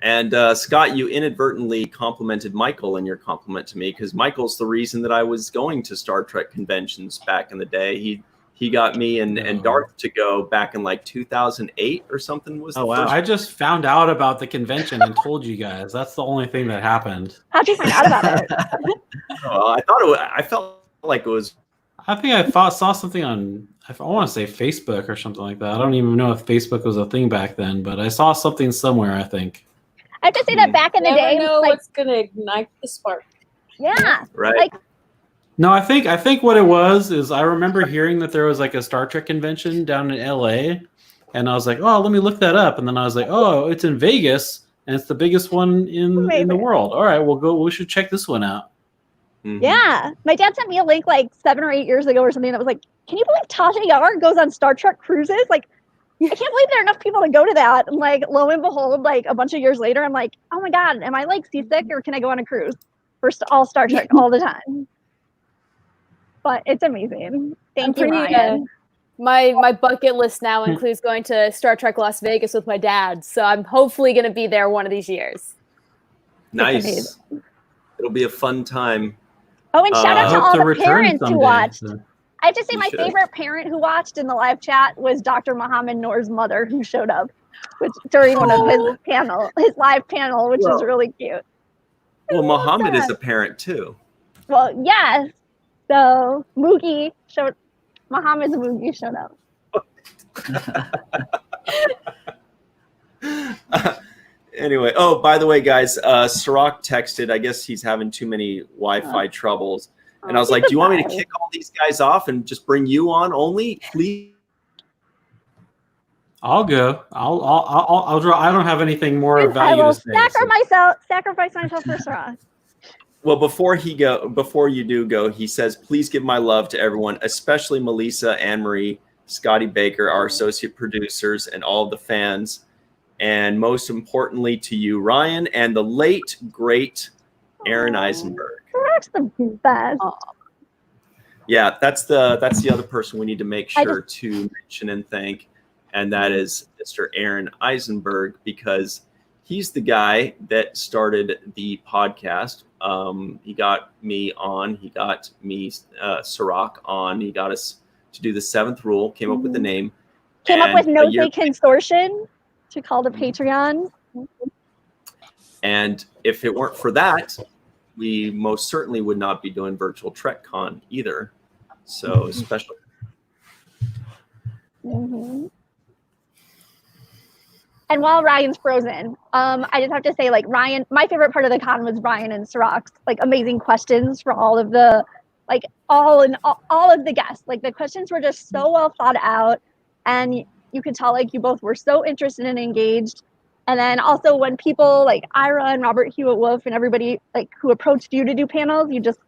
And Scott, you inadvertently complimented Michael in your compliment to me, because Michael's the reason that I was going to Star Trek conventions back in the day. He got me and Darth to go back in like 2008 or something. Was the first I just found out about the convention and told you guys. That's the only thing that happened. How'd you find out about it? I felt like it was. I think I saw something on, I want to say Facebook or something like that. I don't even know if Facebook was a thing back then, but I saw something somewhere, I think. I have to say that back in the Never day, know what's gonna ignite the spark. yeah, Right. No, I think what it was is I remember hearing that there was like a Star Trek convention down in LA, and I was like, oh, let me look that up. And then I was like, oh, it's in Vegas, and it's the biggest one in the world. All right, we'll go. We should check this one out. Mhm. Yeah, my dad sent me a link like 7 or 8 years ago or something that was like, can you believe Tasha Yar goes on Star Trek cruises? Like, I can't believe there are enough people to go to that. And like, lo and behold, like a bunch of years later, I'm like, oh my God, am I like seasick or can I go on a cruise? First, all Star Trek all the time. But it's amazing. Thank you, Ryan. My bucket list now includes going to Star Trek Las Vegas with my dad, so I'm hopefully going to be there one of these years. Nice. It'll be a fun time. Oh, and shout out to all the parents who watched. So. I have to say, You my should. favorite parent who watched in the live chat was Dr. Muhammad Noor's mother, who showed up during one of his live panel, which is really cute. Well, Muhammad is a parent too. Well, yes. So Muhammad's Moogie showed up. Anyway, oh, by the way, guys, Cirroc texted. I guess he's having too many Wi-Fi troubles. And I was like, do you want me to kick all these guys off and just bring you on only, please? I'll go. I'll draw. I don't have anything more of I value will to say. sacrifice myself for Cirroc. Well, before you do go, he says, please give my love to everyone, especially Melissa, Anne-Marie, Scotty Baker, our associate producers, and all the fans. And most importantly to you, Ryan, and the late, great Aaron Eisenberg. Cirroc's the best. Yeah, that's the other person we need to make sure to mention and thank, and that is Mr. Aaron Eisenberg, because he's the guy that started the podcast. He got me on. He got me, Cirroc, on. He got us to do the 7th rule. Came up with the name. Came up with Nose Consortium to call the Patreon. And if it weren't for that, we most certainly would not be doing Virtual Trek Con either. So special. And while Ryan's frozen, I just have to say, like, Ryan, my favorite part of the con was Ryan and Cirroc's like amazing questions for all of the, like, all of the guests. Like, the questions were just so well thought out, and you could tell like you both were so interested and engaged. And then also when people like Ira and Robert Hewitt Wolf and everybody like who approached you to do panels, you just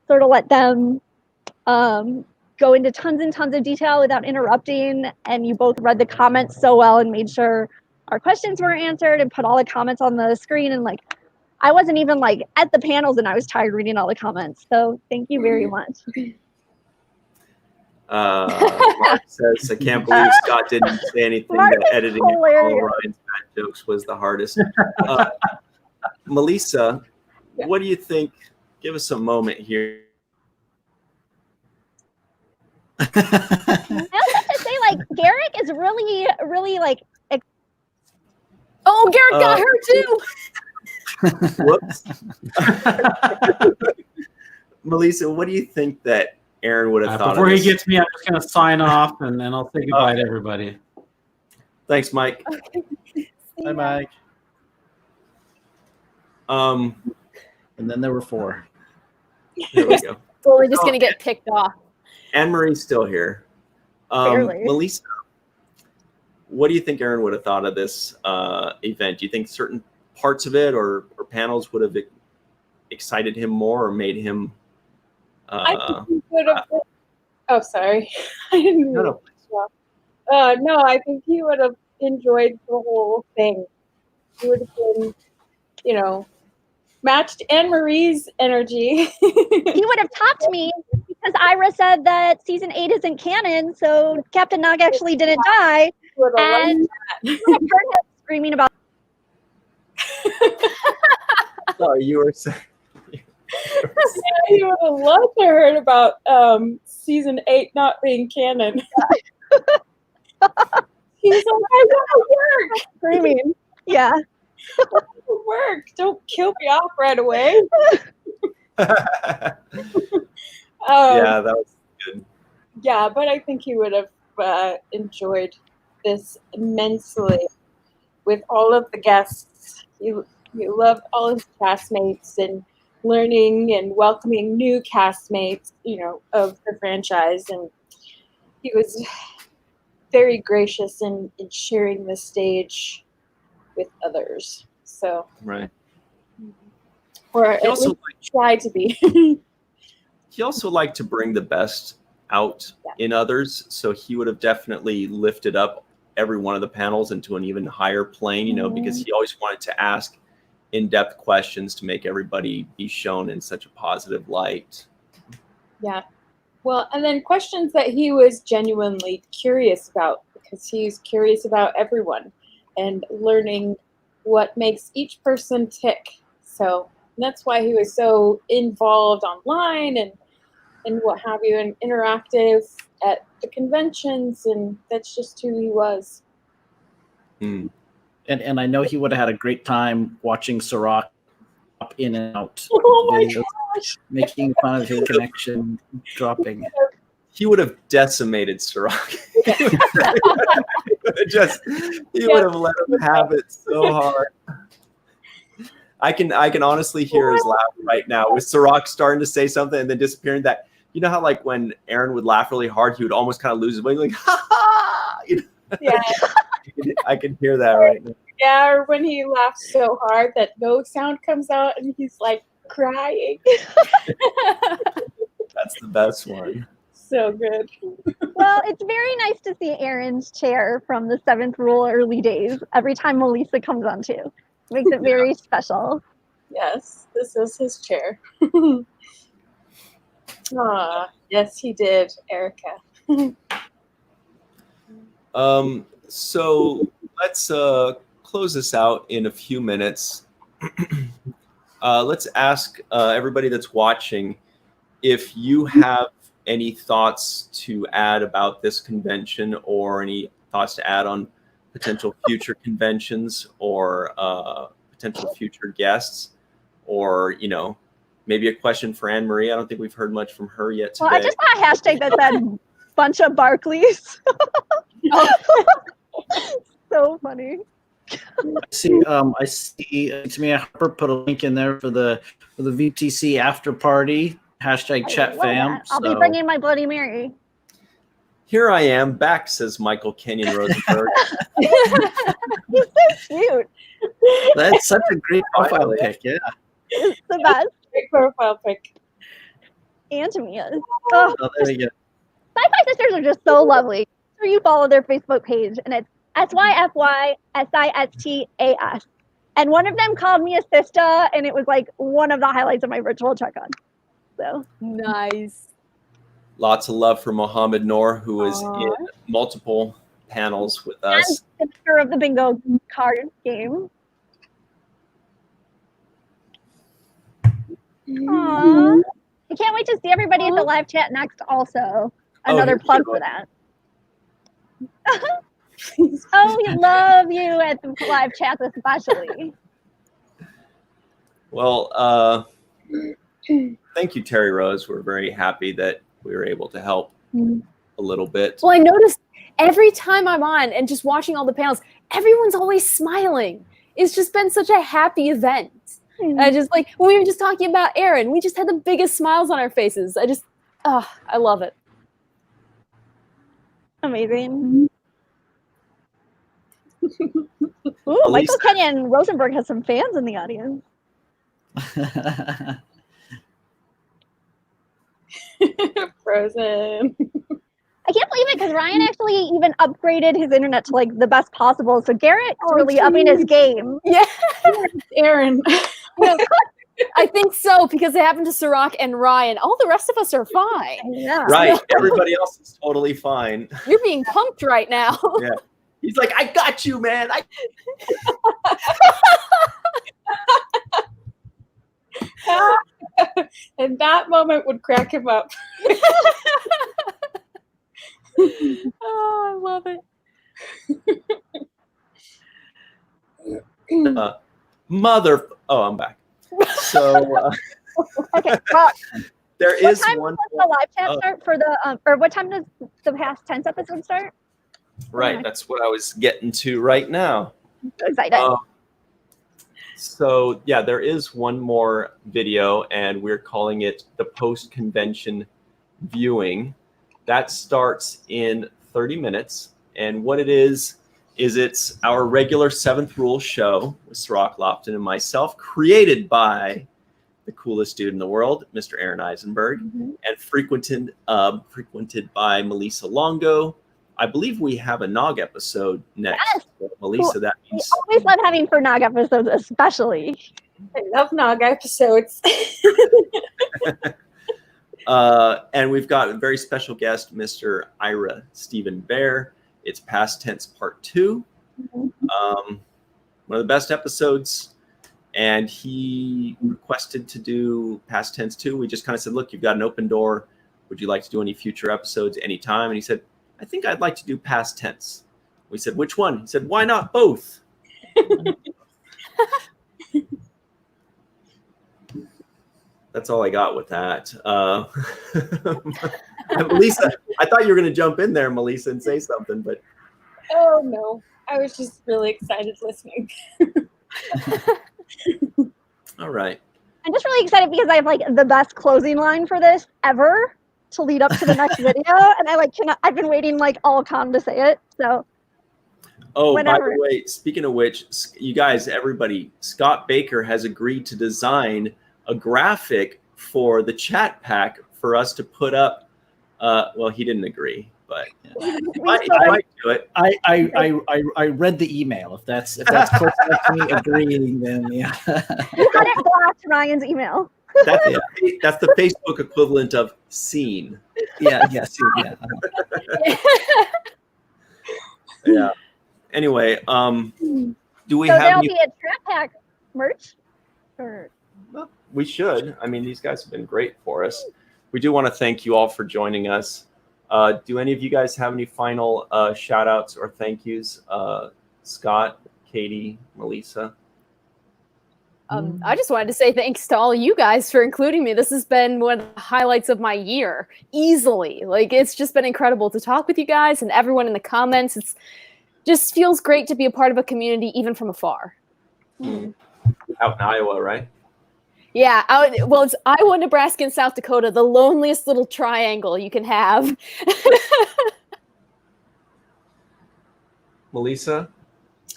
sort of let them go into tons and tons of detail without interrupting. And you both read the comments so well and made sure our questions were answered and put all the comments on the screen. And like, I wasn't even like at the panels and I was tired reading all the comments. So thank you very much. Mark says, I can't believe Scott didn't say anything. That editing all Ryan's bad jokes was the hardest. Melissa, what do you think? Give us a moment here. I also have to say, like, Garrick is really like. Oh, Garrick got her too. Whoops. Melissa, what do you think that Aaron would have thought before of he this? gets me, I'm just going to sign off and then I'll say goodbye to everybody. Thanks, Mike. Bye, Mike. And then there were 4. There we go. Well, we're just going to get picked off. Anne-Marie's still here. Melissa, what do you think Aaron would have thought of this event? Do you think certain parts of it or panels would have excited him more or made him... I think he would have. Oh, sorry. I didn't mean to. No, I think he would have enjoyed the whole thing. He would have been, matched Anne-Marie's energy. He would have topped me because Ira said that season 8 isn't canon, so Captain Nog actually didn't die. And I heard him screaming about. Sorry, you were saying. Yeah, he would have loved to heard about season 8 not being canon. He's like, I gotta work. Screaming. Yeah. I gotta work. Don't kill me off right away. Yeah, that was good. Yeah, but I think he would have enjoyed this immensely with all of the guests. He loved all his castmates and learning and welcoming new castmates, of the franchise. And he was very gracious in sharing the stage with others. So, right. Or at least try to be. He also liked to bring the best out in others. So he would have definitely lifted up every one of the panels into an even higher plane, because he always wanted to ask in-depth questions to make everybody be shown in such a positive light. Yeah. Well, and then questions that he was genuinely curious about, because he's curious about everyone and learning what makes each person tick. So that's why he was so involved online and what have you, and interactive at the conventions, and that's just who he was. And I know he would have had a great time watching Cirroc up in and out. Oh my gosh. Making fun of his connection dropping. He would have decimated Cirroc. He would have let him have it so hard. I can honestly hear his laugh right now with Cirroc starting to say something and then disappearing. That, how like when Aaron would laugh really hard, he would almost kind of lose his way, like ha ha. Yeah. I can hear that right now. Yeah, or when he laughs so hard that no sound comes out and he's like crying. That's the best one. So good. Well, it's very nice to see Aaron's chair from the 7th Rule early days every time Melissa comes on too. Makes it very special. Yes, this is his chair. Yes, he did, Erica. So let's close this out in a few minutes. Let's ask everybody that's watching if you have any thoughts to add about this convention, or any thoughts to add on potential future conventions, or potential future guests, or, you know, maybe a question for Anne Marie. I don't think we've heard much from her yet today. Well, I just saw a hashtag that said bunch of Barclays. So funny. I see. Tamia Harper put a link in there for the VTC after party hashtag chat fam. I'll be bringing my Bloody Mary. Here I am back, says Michael Kenyon Rosenberg. He's so cute. That's such a great profile pic. Yeah, It's the best. Great profile pic. And Tamia. oh, there we go. Sci-fi sisters are just so lovely. So you follow their Facebook page, and it's SYFYSISTAS. And one of them called me a sister, and it was like one of the highlights of my Virtual Trek Con. So Nice. Lots of love for Mohammed Noor, who is in multiple panels with us. and the picture of the bingo card game. Aww. I can't wait to see everybody at the live chat next also. Another plug for that. Oh, we love you at the live chats especially. Well, thank you, Terry Rose. We're very happy that we were able to help a little bit. Well, I noticed every time I'm on and just watching all the panels, everyone's always smiling. It's just been such a happy event. I just like, when we were just talking about Aaron, we just had the biggest smiles on our faces. I love it. Amazing. Ooh, Michael Kenyon Rosenberg has some fans in the audience. Frozen. I can't believe it because Ryan actually even upgraded his internet to like the best possible. So Garrett's really upping his game. Yeah. Aaron. I think so, because it happened to Cirroc and Ryan. All the rest of us are fine. Yeah. Right. Everybody else is totally fine. You're being punked right now. Yeah. He's like, I got you, man. And that moment would crack him up. Oh, I love it. Mother. Oh, I'm back. So Okay. Well, there what is time one. does the live chat start for the or what time does the past tense episode start? Right. That's what I was getting to right now. So excited. So yeah, there is one more video, and we're calling it the post-convention viewing. That starts in 30 minutes. And what it is it's our regular 7th Rule show with Cirroc Lofton and myself, created by the coolest dude in the world, Mr. Aaron Eisenberg, and frequented by Malissa Longo. I believe we have a Nog episode next. Yes. Melissa, that means We always love having for Nog episodes, especially. I love Nog episodes. and we've got a very special guest, Mr. Ira Stephen Bear. It's Past Tense Part 2. One of the best episodes. And he requested to do Past Tense 2. We just kind of said, look, you've got an open door. Would you like to do any future episodes anytime? And he said, I think I'd like to do Past Tense. We said, which one? He said, why not both? That's all I got with that. Melissa, I thought you were going to jump in there, Melissa, and say something, but. Oh, no. I was just really excited listening. All right. I'm just really excited because I have like the best closing line for this ever to lead up to the next video, and I've been waiting like all con to say it. So. Oh, whenever. By the way, speaking of which, you guys, everybody, Scott Baker has agreed to design a graphic for the chat pack for us to put up. Well, he didn't agree, but I might do it. I read the email. If that's close enough to me agreeing, then yeah. You had it blocked Ryan's email. That's the Facebook equivalent of seen. Yeah. Yeah. Anyway, do we So have there'll any? be a Trap Pack merch? Or Well, we should. I mean, these guys have been great for us. We do want to thank you all for joining us. Do any of you guys have any final shout outs or thank yous? Scott, Katie, Melissa? I just wanted to say thanks to all you guys for including me. This has been one of the highlights of my year, easily. Like, it's just been incredible to talk with you guys and everyone in the comments. It's just feels great to be a part of a community, even from afar. Out in Iowa, right? Yeah, it's Iowa, Nebraska, and South Dakota, the loneliest little triangle you can have. Melissa,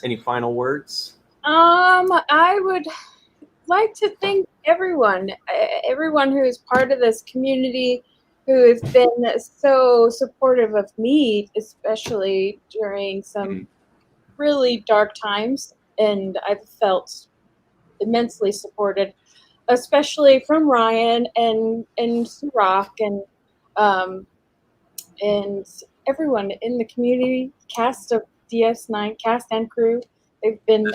any final words? I would like to thank everyone who is part of this community, who has been so supportive of me, especially during some really dark times, and I've felt immensely supported, especially from Ryan and Cirroc and everyone in the community, cast of DS9, cast and crew. They've been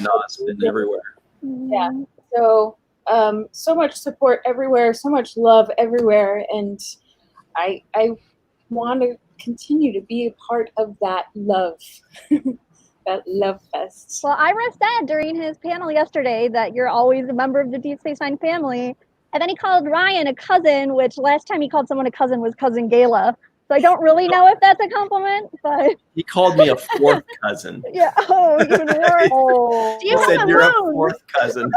everywhere. Yeah. So so much support everywhere, so much love everywhere, and I want to continue to be a part of that love. That love fest. well, Ira said during his panel yesterday that you're always a member of the Deep Space Nine family, and then he called Ryan a cousin, which last time he called someone a cousin was Cousin Gala. So I don't really know if that's a compliment, but He called me a fourth cousin. yeah. Oh, even worse. Oh. Do you He have said a you're a moon? fourth cousin.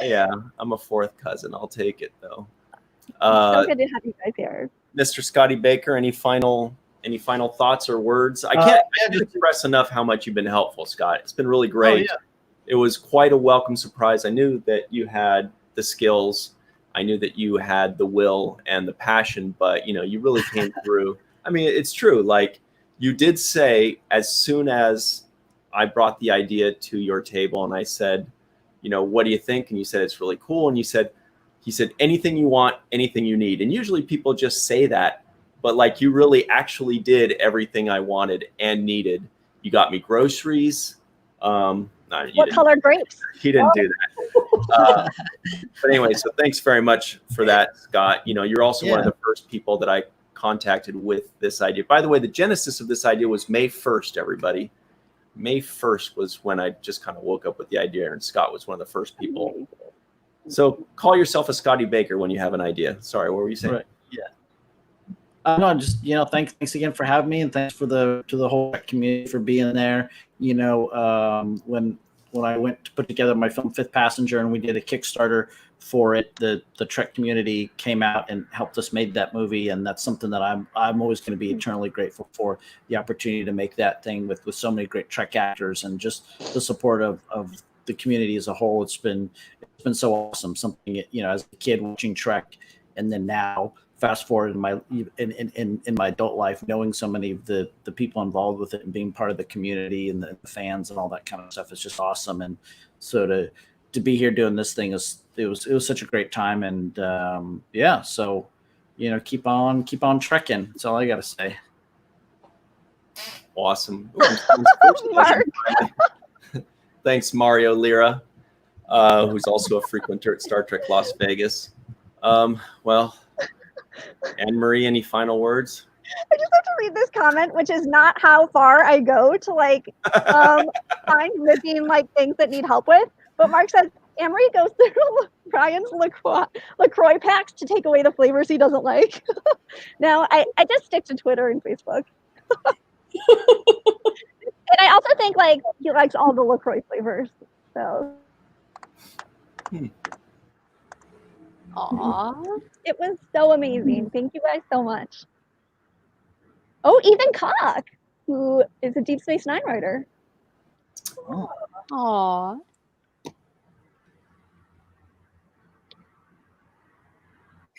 Yeah, I'm a fourth cousin. I'll take it though. So good to have you guys here. Mr. Scotty Baker, any final thoughts or words? I can't express enough how much you've been helpful, Scott. It's been really great. Oh, yeah. It was quite a welcome surprise. I knew that you had the skills. I knew that you had the will and the passion, but you really came through. I mean, it's true. Like, you did say, as soon as I brought the idea to your table and I said, what do you think? And you said, it's really cool. And he said, anything you want, anything you need. And usually people just say that, but like, you really actually did everything I wanted and needed. You got me groceries. What color grapes? He didn't do that. But anyway, so thanks very much for that, Scott. You're also one of the first people that I contacted with this idea. By the way, the genesis of this idea was May 1st, everybody. May 1st was when I just kind of woke up with the idea, and Scott was one of the first people. So call yourself a Scotty Baker when you have an idea. Sorry, what were you saying? Right. Yeah. No, just thanks again for having me, and thanks to the whole community for being there. When I went to put together my film Fifth Passenger and we did a Kickstarter for it, the Trek community came out and helped us make that movie, and that's something that I'm always going to be eternally grateful for, the opportunity to make that thing with so many great Trek actors and just the support of the community as a whole. It's been so awesome. Something, as a kid watching Trek, and then now fast forward in my adult life, knowing so many of the people involved with it and being part of the community and the fans and all that kind of stuff is just awesome. And so to be here doing this thing it was such a great time. And so keep on trekking. That's all I gotta say. Awesome. Mark. Thanks, Mario Lira, who's also a frequenter at Star Trek Las Vegas. Anne Marie, any final words? I just have to read this comment, which is not how far I go to find missing things that need help with. But Mark says Anne Marie goes through Ryan's LaCroix packs to take away the flavors he doesn't like. No, I just stick to Twitter and Facebook. And I also think he likes all the LaCroix flavors. So. Aww. It was so amazing. Thank you guys so much. Oh, Ethan Cock, who is a Deep Space Nine writer. Aww.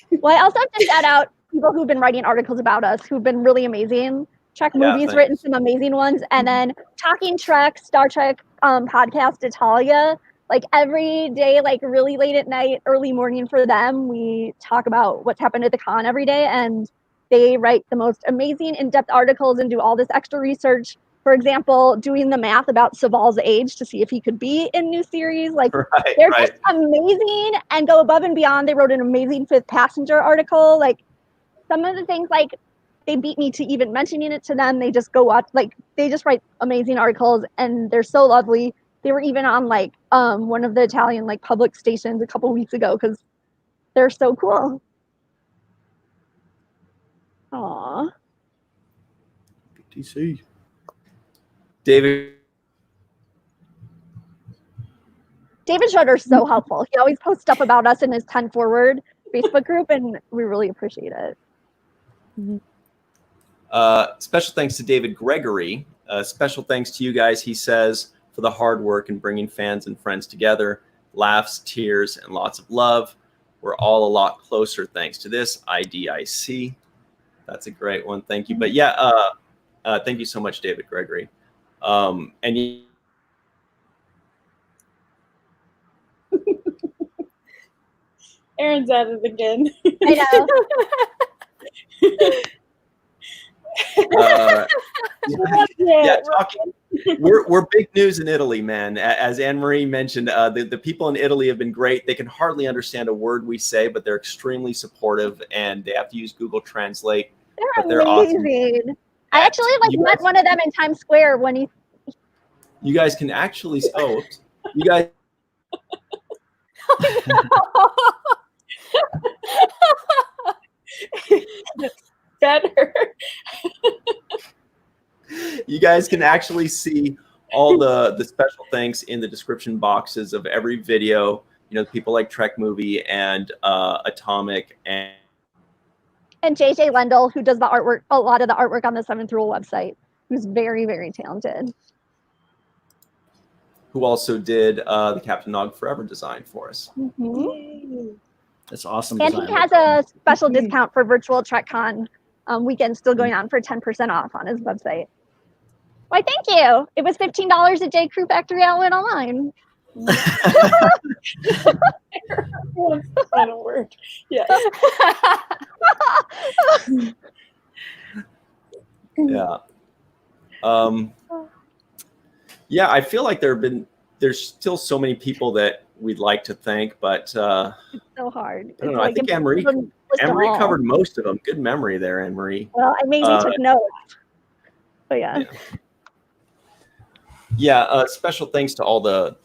Well, I also have to shout out people who've been writing articles about us, who've been really amazing. Trek Movies written some amazing ones, and then Talking Trek, Star Trek podcast Italia like every day, like really late at night, early morning for them, we talk about what's happened at the con every day, and they write the most amazing in-depth articles and do all this extra research. For example, doing the math about Saval's age to see if he could be in new series. Like they're just amazing and go above and beyond. They wrote an amazing Fifth Passenger article. Like some of the things, like they beat me to even mentioning it to them. They just go watch, like they just write amazing articles and they're so lovely. They were even on like one of the Italian like public stations a couple weeks ago because they're so cool. Aww. BTC. David Schroeder's so helpful. He always posts stuff about us in his 10 Forward Facebook group, and we really appreciate it. Special thanks to David Gregory. Special thanks to you guys, he says, for the hard work in bringing fans and friends together. Laughs, tears, and lots of love. We're all a lot closer thanks to this. IDIC. That's a great one. Thank you. But yeah, thank you so much, David Gregory. And Aaron's at it again. I know. Talking. We're big news in Italy, man. As Anne-Marie mentioned, the people in Italy have been great. They can hardly understand a word we say, but they're extremely supportive, and they have to use Google Translate. They're amazing. Awesome. I actually met one of them in Times Square when he. You guys can actually. Oh, you guys. Better. You guys can actually see all the special thanks in the description boxes of every video. You know, people like Trek Movie and Atomic and JJ Lendl, who does the artwork, a lot of the artwork on the Seventh Rule website, who's very, very talented. Who also did the Captain Nog Forever design for us. Mm-hmm. That's awesome. And he has a special discount for Virtual Trek Con weekend still going on for 10% off on his website. Why, thank you. It was $15 at J. Crew Factory Outlet online. Final word. Yeah. Yeah. Yeah, I feel like there's still so many people that we'd like to thank, but it's so hard. I don't know. I think Anne-Marie covered most of them. Good memory there, Anne-Marie. Well, I mainly took notes. But yeah. Special thanks to all the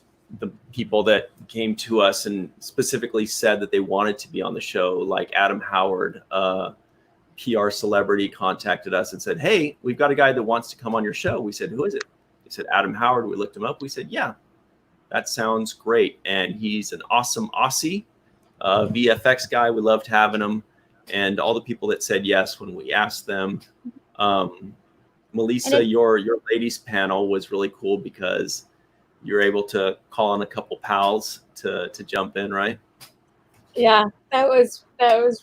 people that came to us and specifically said that they wanted to be on the show, like Adam Howard, PR celebrity, contacted us and said, "Hey, we've got a guy that wants to come on your show." We said, "Who is it?" He said, "Adam Howard." We looked him up. We said, "Yeah, that sounds great." And he's an awesome Aussie VFX guy. We loved having him. And all the people that said yes when we asked them. Melissa, your ladies panel was really cool because you're able to call on a couple pals to jump in, right? Yeah, that was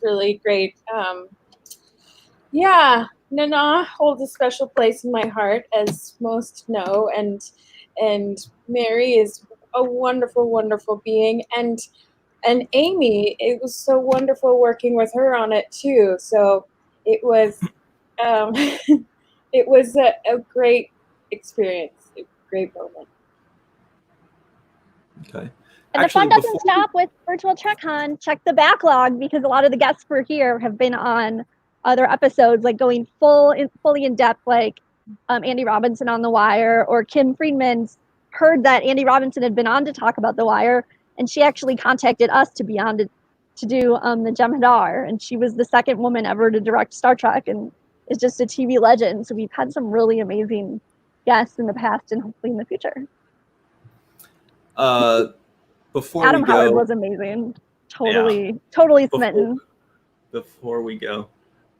really great. Nana holds a special place in my heart, as most know, and Mary is a wonderful, wonderful being, and Amy, it was so wonderful working with her on it too. So it was it was a great experience, a great moment. Okay. And the fun doesn't stop with Virtual Trek Con. Check the backlog because a lot of the guests for here have been on other episodes, like going fully in depth, like Andy Robinson on The Wire, or Kim Friedman's heard that Andy Robinson had been on to talk about The Wire, and she actually contacted us to be on to do the Jem'Hadar, and she was the second woman ever to direct Star Trek, and is just a TV legend. So we've had some really amazing guests in the past and hopefully in the future. Before Adam we go, Howard was amazing. Totally smitten. Before we go,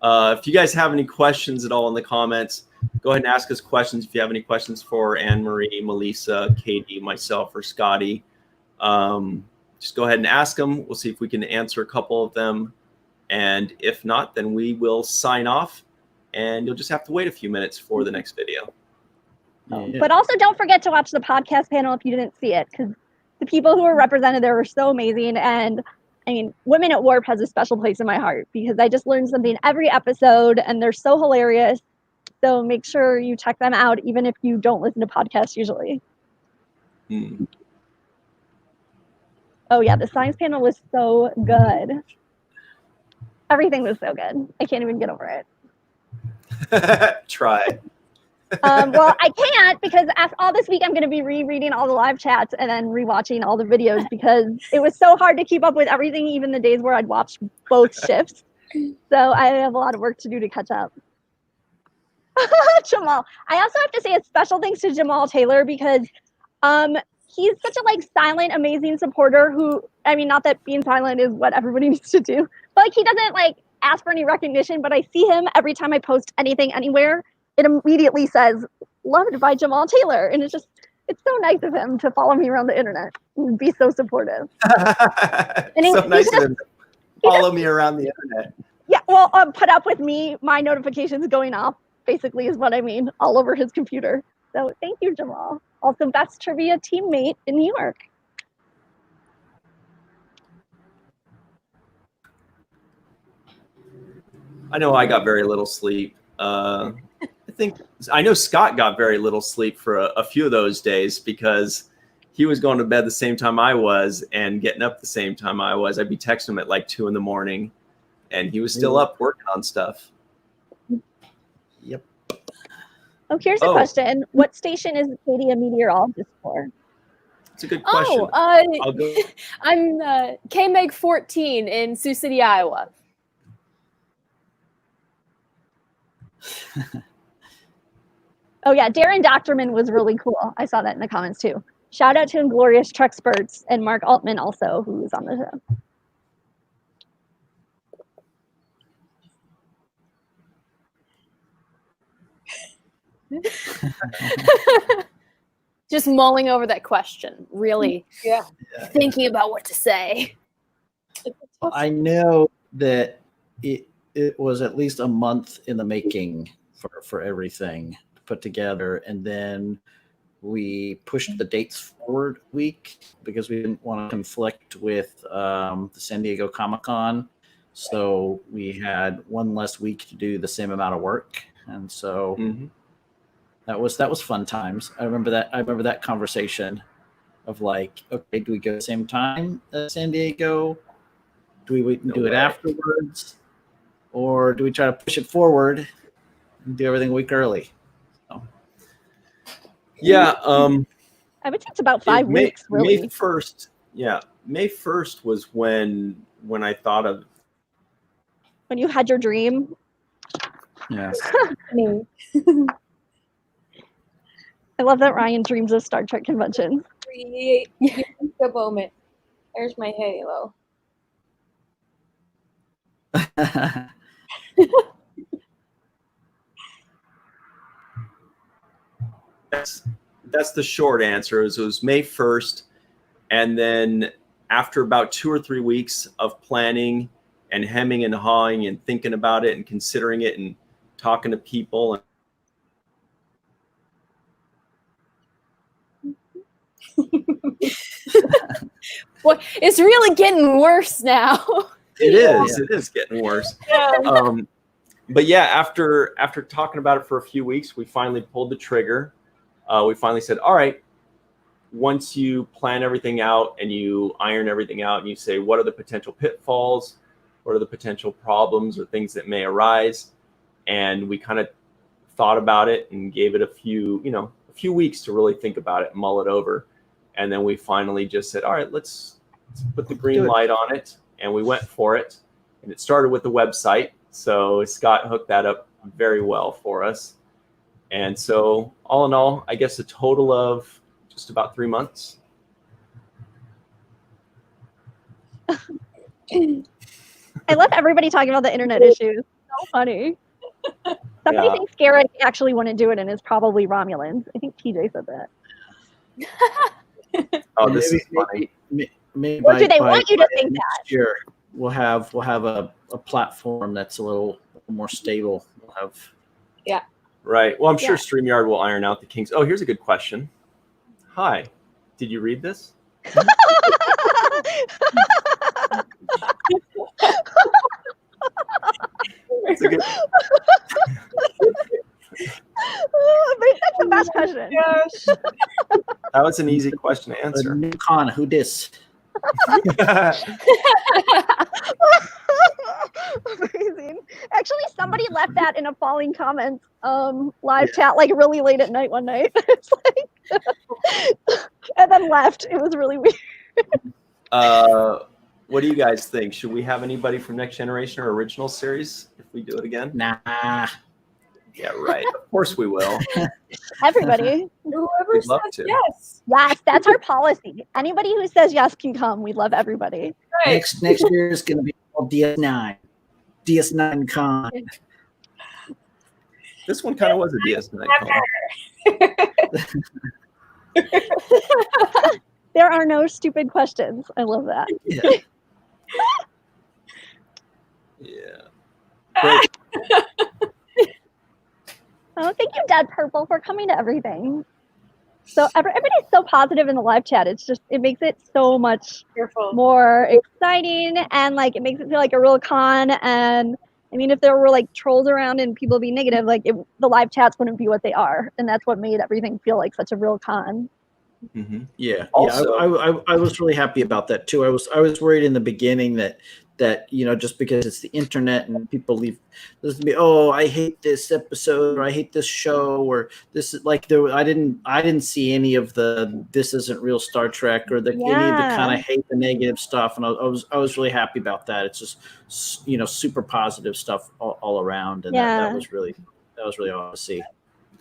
if you guys have any questions at all in the comments, go ahead and ask us questions. If you have any questions for Anne-Marie, Melissa, Katie, myself, or Scotty, just go ahead and ask them. We'll see if we can answer a couple of them. And if not, then we will sign off, and you'll just have to wait a few minutes for the next video. But also don't forget to watch the podcast panel if you didn't see it, because The people who were represented there were so amazing. And I mean, Women at Warp has a special place in my heart because I just learned something every episode and they're so hilarious. So make sure you check them out, even if you don't listen to podcasts usually. Oh yeah, the science panel was so good. Everything was so good. I can't even get over it. Try. Well, I can't because all this week I'm going to be rereading all the live chats and then rewatching all the videos because it was so hard to keep up with everything, even the days where I'd watch both shifts. So I have a lot of work to do to catch up. Jamal. I also have to say a special thanks to Jamal Taylor because he's such a silent, amazing supporter who, I mean, not that being silent is what everybody needs to do, but he doesn't ask for any recognition, but I see him every time I post anything anywhere. It immediately says, loved by Jamal Taylor. And it's so nice of him to follow me around the internet and be so supportive. And so nice of him to follow me around the internet. Yeah, well, put up with me, my notifications going off, basically is what I mean, all over his computer. So thank you, Jamal. Also, best trivia teammate in New York. I know I got very little sleep. I know Scott got very little sleep for a few of those days because he was going to bed the same time I was and getting up the same time I was. I'd be texting him at 2 a.m. and he was still up working on stuff. Yep. Oh, here's a question. What station is Katie a meteorologist for? It's a good question. I'll go. I'm KMEG 14 in Sioux City, Iowa. Oh yeah, Darren Doctorman was really cool. I saw that in the comments too. Shout out to Inglorious Trexperts and Mark Altman also, who was on the show. Just mulling over that question, really thinking about what to say. I know that it was at least a month in the making for everything to put together, and then we pushed the dates forward a week because we didn't want to conflict with the San Diego Comic-Con. So we had one less week to do the same amount of work, and so that was fun times. I remember that conversation of okay, do we go the same time as San Diego? Do we wait and do it afterwards? Or do we try to push it forward and do everything a week early? So. Yeah. I would say it's about 5 weeks, really. May 1st. Yeah. May 1st was when I thought of. When you had your dream. Yes. I love that Ryan dreams of Star Trek conventions. Create the moment. There's my halo. That's the short answer. It was May 1st, and then after about 2 or 3 weeks of planning and hemming and hawing and thinking about it and considering it and talking to people. Boy, it's really getting worse now. It is getting worse. But yeah, after talking about it for a few weeks, we finally pulled the trigger. We finally said, all right, once you plan everything out and you iron everything out and you say, what are the potential pitfalls? What are the potential problems or things that may arise? And we kind of thought about it and gave it a few weeks to really think about it, mull it over. And then we finally just said, all right, let's put the green light on it. And we went for it. And it started with the website. So Scott hooked that up very well for us. And so all in all, I guess a total of just about 3 months. I love everybody talking about the internet issues. So funny. Somebody thinks Garrett actually wouldn't do it, and it's probably Romulans. I think TJ said that. Oh, this is funny. Maybe or do they want you to think that? Year, we'll have a platform that's a little more stable. We'll have. Yeah. Right. Well, I'm sure StreamYard will iron out the kinks. Oh, here's a good question. Hi. Did you read this? That's a good. That's the best question. Gosh. That was an easy question to answer. New con, who dis? Amazing. Actually, somebody left that in a falling comments live chat like really late at night one night. It's like, and then left. It was really weird. What do you guys think? Should we have anybody from Next Generation or Original Series if we do it again? Nah. Yeah, right. Of course we will. Everybody. Whoever We'd love says to. yes. Yes, that's our policy. Anybody who says yes can come. We love everybody. Right. Next year is going to be called DS9. DS9 con. This one kind of was a DS9 con. There are no stupid questions. I love that. Yeah. Yeah. Great. Oh, thank you, Dead Purple, for coming to everything. So everybody's so positive in the live chat. It's just, it makes it so much Careful. more exciting, and like it makes it feel like a real con. And I mean, if there were like trolls around and people being negative, like the live chats wouldn't be what they are, and that's what made everything feel like such a real con. Mm-hmm. Yeah. Also- I was really happy about that too. I was worried in the beginning that just because it's the internet and people leave, there's gonna be, oh, I hate this episode, or I hate this show, or this is like I didn't see any of the this isn't real Star Trek, or any of the kind of hate the negative stuff, and I was really happy about that. It's just super positive stuff all around, and that was really awesome to see.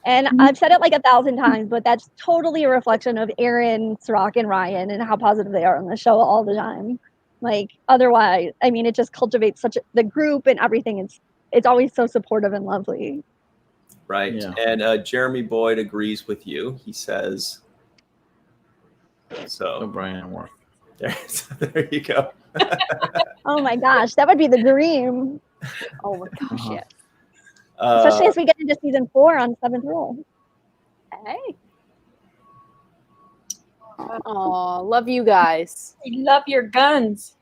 And I've said it like 1,000 times, but that's totally a reflection of Aaron, Cirroc, and Ryan, and how positive they are on the show all the time. Like otherwise, I mean, it just cultivates the group and everything. It's always so supportive and lovely. Right. Yeah. And Jeremy Boyd agrees with you. He says, so Brian Moore. there you go. Oh my gosh, that would be the dream. Oh my gosh, Uh-huh. yes. Especially as we get into season 4 on 7th Rule. Hey. Oh, love you guys. We love your guns.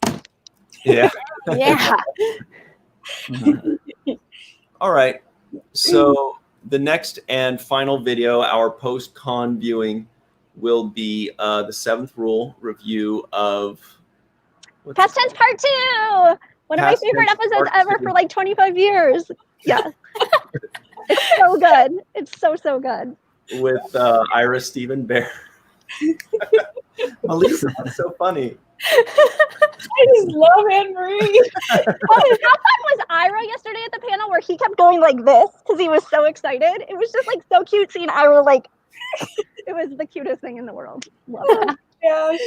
Yeah. Yeah. All right. So the next and final video, our post-con viewing, will be the 7th Rule review of Past Tense Part 2! One of my Past favorite Tense episodes Part ever 2. for like 25 years. Yeah. It's so good. It's so good. with Ira Stephen Bear. Malissa, that's so funny. I just love Anne Marie. Oh, how fun was Ira yesterday at the panel where he kept going like this because he was so excited? It was just like so cute seeing Ira like, it was the cutest thing in the world. Love it. Gosh.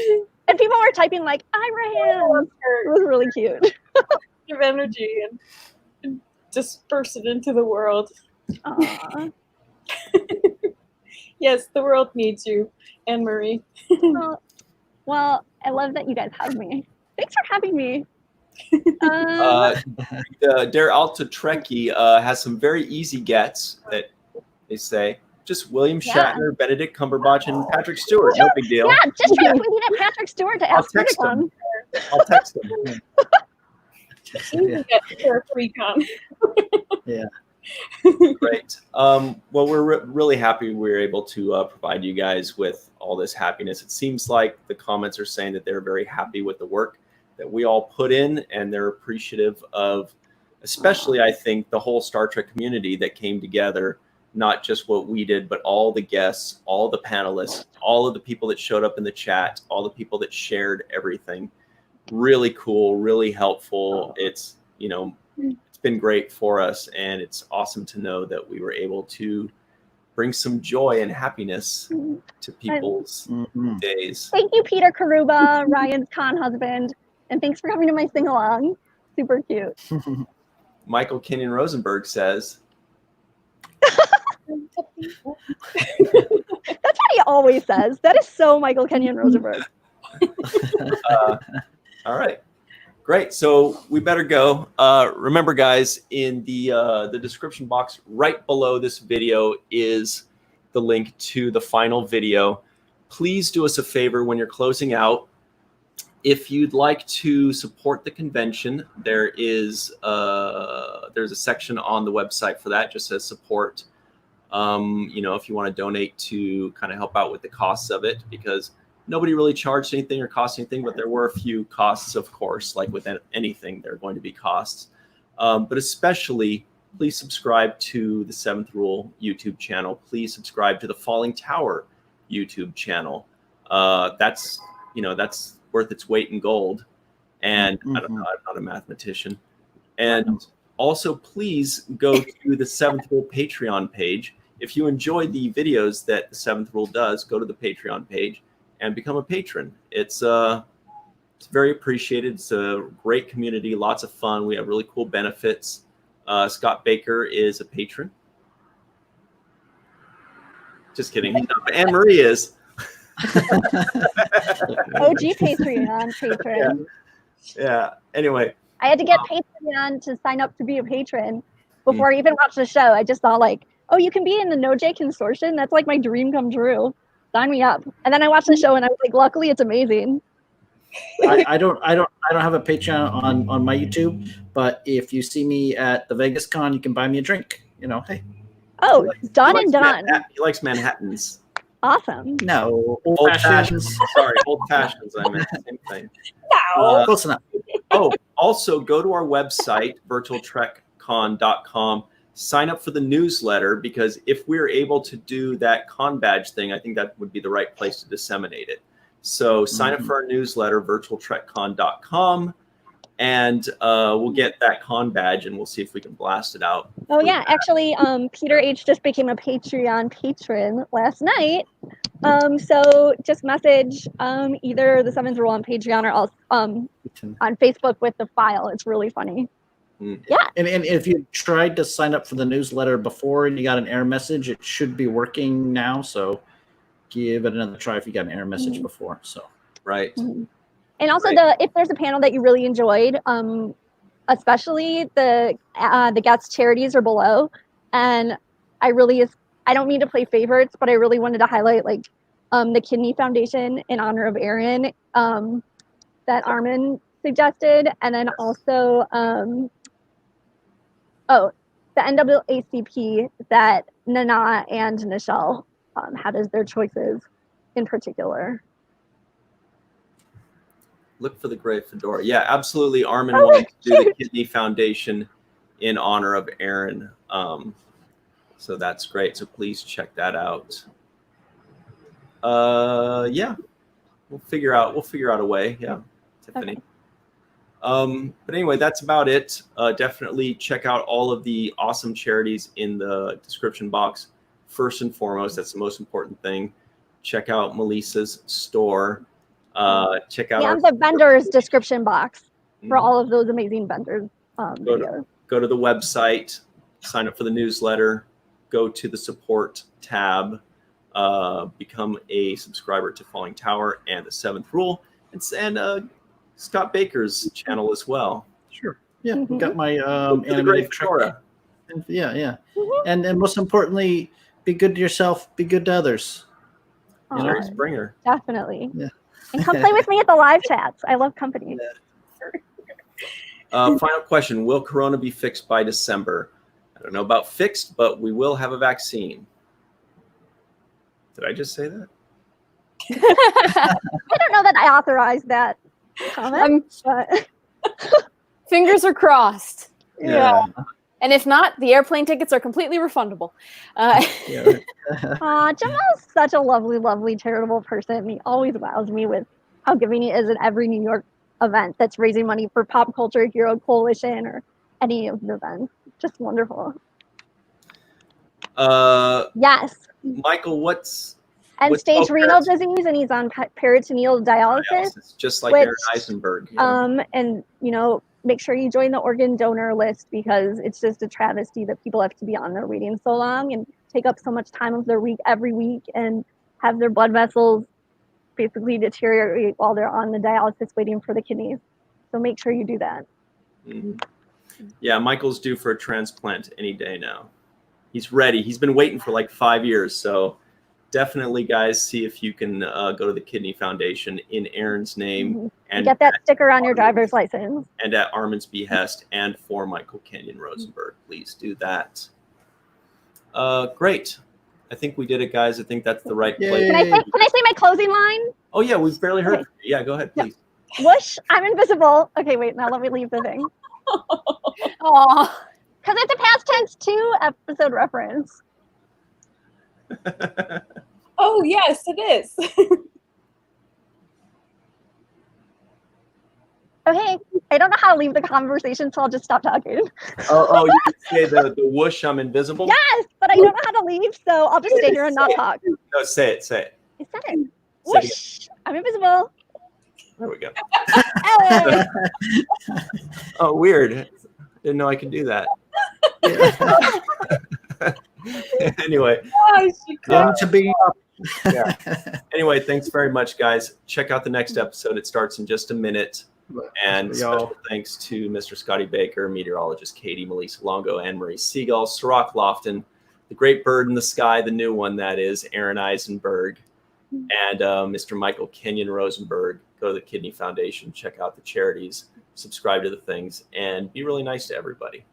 And people were typing like, Ira hands. It was really cute. Of energy and disperse it into the world. Aww. Yes, the world needs you, Anne Marie. Well, I love that you guys have me. Thanks for having me. Der Alta Trekkie has some very easy gets that they say. Just William Shatner, Benedict Cumberbatch, and Patrick Stewart. No big deal. Yeah, just try tweeting at Patrick Stewart to ask him to come. I'll text him. You can get for a free con. Yeah. Great. Well, we're really happy we were able to provide you guys with all this happiness. It seems like the comments are saying that they're very happy with the work that we all put in, and they're appreciative of, especially, I think, the whole Star Trek community that came together, not just what we did, but all the guests, all the panelists, all of the people that showed up in the chat, all the people that shared everything. Really cool, really helpful. It's, it's been great for us, and it's awesome to know that we were able to bring some joy and happiness to people's days. Thank you, Peter Karuba, Ryan's con husband, and thanks for coming to my sing along. Super cute. Michael Kenyon Rosenberg says, That's what he always says. That is so Michael Kenyon Rosenberg. all right. Great. So we better go. Remember, guys, in the description box right below this video is the link to the final video. please do us a favor when you're closing out. If you'd like to support the convention, there's a section on the website for that. Just says support. You know, if you want to donate to kind of help out with the costs of it, because nobody really charged anything or cost anything, but there were a few costs, of course, like with anything, there are going to be costs. But especially, please subscribe to the Seventh Rule YouTube channel. Please subscribe to the Fallingtower YouTube channel. That's worth its weight in gold. And I don't know, I'm not a mathematician. And also, please go to the Seventh Rule Patreon page. If you enjoy the videos that the Seventh Rule does, go to the Patreon page and become a patron. It's very appreciated. It's a great community, lots of fun. We have really cool benefits. Scott Baker is a patron. Just kidding. He's not, Anne Marie is. OG patron. Yeah. Anyway. I had to get Patreon to sign up to be a patron before I even watched the show. I just thought like, oh, you can be in the No J Consortium. That's like my dream come true. Sign me up. And then I watched the show and I was like, luckily it's amazing. I don't have a Patreon on my YouTube, but if you see me at the Vegas Con, you can buy me a drink. You know, hey. Oh, done and done. He likes Manhattans. Awesome. No, old fashions. Sorry, old fashions. I meant the same thing. No. Close enough. Oh, also go to our website, virtualtrekcon.com. Sign up for the newsletter, because if we're able to do that con badge thing, I think that would be the right place to disseminate it. So sign up for our newsletter, virtualtrekcon.com, and we'll get that con badge and we'll see if we can blast it out. Oh yeah, actually, Peter H just became a Patreon patron last night. So just message either the Seventh Rule on Patreon or else on Facebook with the file. It's really funny. Yeah. And if you tried to sign up for the newsletter before and you got an error message, it should be working now. So give it another try if you got an error message before. So right. And also if there's a panel that you really enjoyed, especially the guest charities are below. And I don't mean to play favorites, but I really wanted to highlight like the Kidney Foundation in honor of Aaron that Armin suggested, and then also the NAACP that Nana and Nichelle had as their choices in particular. Look for the gray fedora. Yeah, absolutely. Armin wanted to do the Kidney Foundation in honor of Aaron. So that's great. So please check that out. Yeah, we'll figure out a way. Yeah, Tiffany. Okay. But anyway, that's about it. Definitely check out all of the awesome charities in the description box. First and foremost, that's the most important thing. Check out Melissa's store. Check out the vendors description box for all of those amazing vendors. Go to the website, sign up for the newsletter, go to the support tab, become a subscriber to Fallingtower and the Seventh Rule, and Scott Baker's channel as well. Sure. Yeah, got my animated Trek. Yeah. And most importantly, be good to yourself, be good to others. You know, Springer. Definitely. Yeah. And come play with me at the live chats. I love company. Final question. Will Corona be fixed by December? I don't know about fixed, but we will have a vaccine. Did I just say that? I don't know that I authorized that comment. But Fingers are crossed. Yeah. And if not, the airplane tickets are completely refundable. Jamal's such a lovely, lovely, charitable person. He always wows me with how giving he is at every New York event that's raising money for Pop Culture Hero Coalition or any of the events. Just wonderful. Yes. Michael, what's end-stage renal disease, and he's on peritoneal dialysis. Just like Aaron Eisenberg. Yeah. And make sure you join the organ donor list, because it's just a travesty that people have to be on there waiting so long and take up so much time of their week every week and have their blood vessels basically deteriorate while they're on the dialysis waiting for the kidneys. So make sure you do that. Mm-hmm. Yeah, Michael's due for a transplant any day now. He's ready. He's been waiting for like 5 years, so definitely, guys, see if you can go to the Kidney Foundation in Aaron's name and get that sticker on your driver's license. And at Armin's behest and for Michael Kenyon Rosenberg. Please do that. Great. I think we did it, guys. I think that's the right place. Can I say my closing line? Oh, yeah, we've barely heard. Okay. Yeah, go ahead, please. Whoosh, I'm invisible. Okay, wait, now let me leave the thing. Aw. Because it's a past tense 2 episode reference. Oh, yes, it is. Okay, I don't know how to leave the conversation, so I'll just stop talking. Oh, you say the whoosh, I'm invisible? Yes, but I don't know how to leave, so I'll just stay here and not talk. No, say it. I said it. Say it Whoosh, I'm invisible. There we go. Hey. Oh, weird. Didn't know I could do that. Anyway. To be Yeah. Anyway, thanks very much, guys. Check out the next episode. It starts in just a minute. And special thanks to Mr. Scotty Baker, meteorologist Katie, Malissa Longo, and Marie Segal, Cirroc Lofton, the great bird in the sky, the new one that is, Aaron Eisenberg, and Mr. Michael Kenyon Rosenberg. Go to the Kidney Foundation, check out the charities, subscribe to the things, and be really nice to everybody.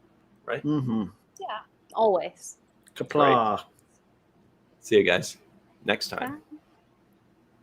Right? Mm-hmm. Yeah, always. Kapla. See you guys next time. Bye.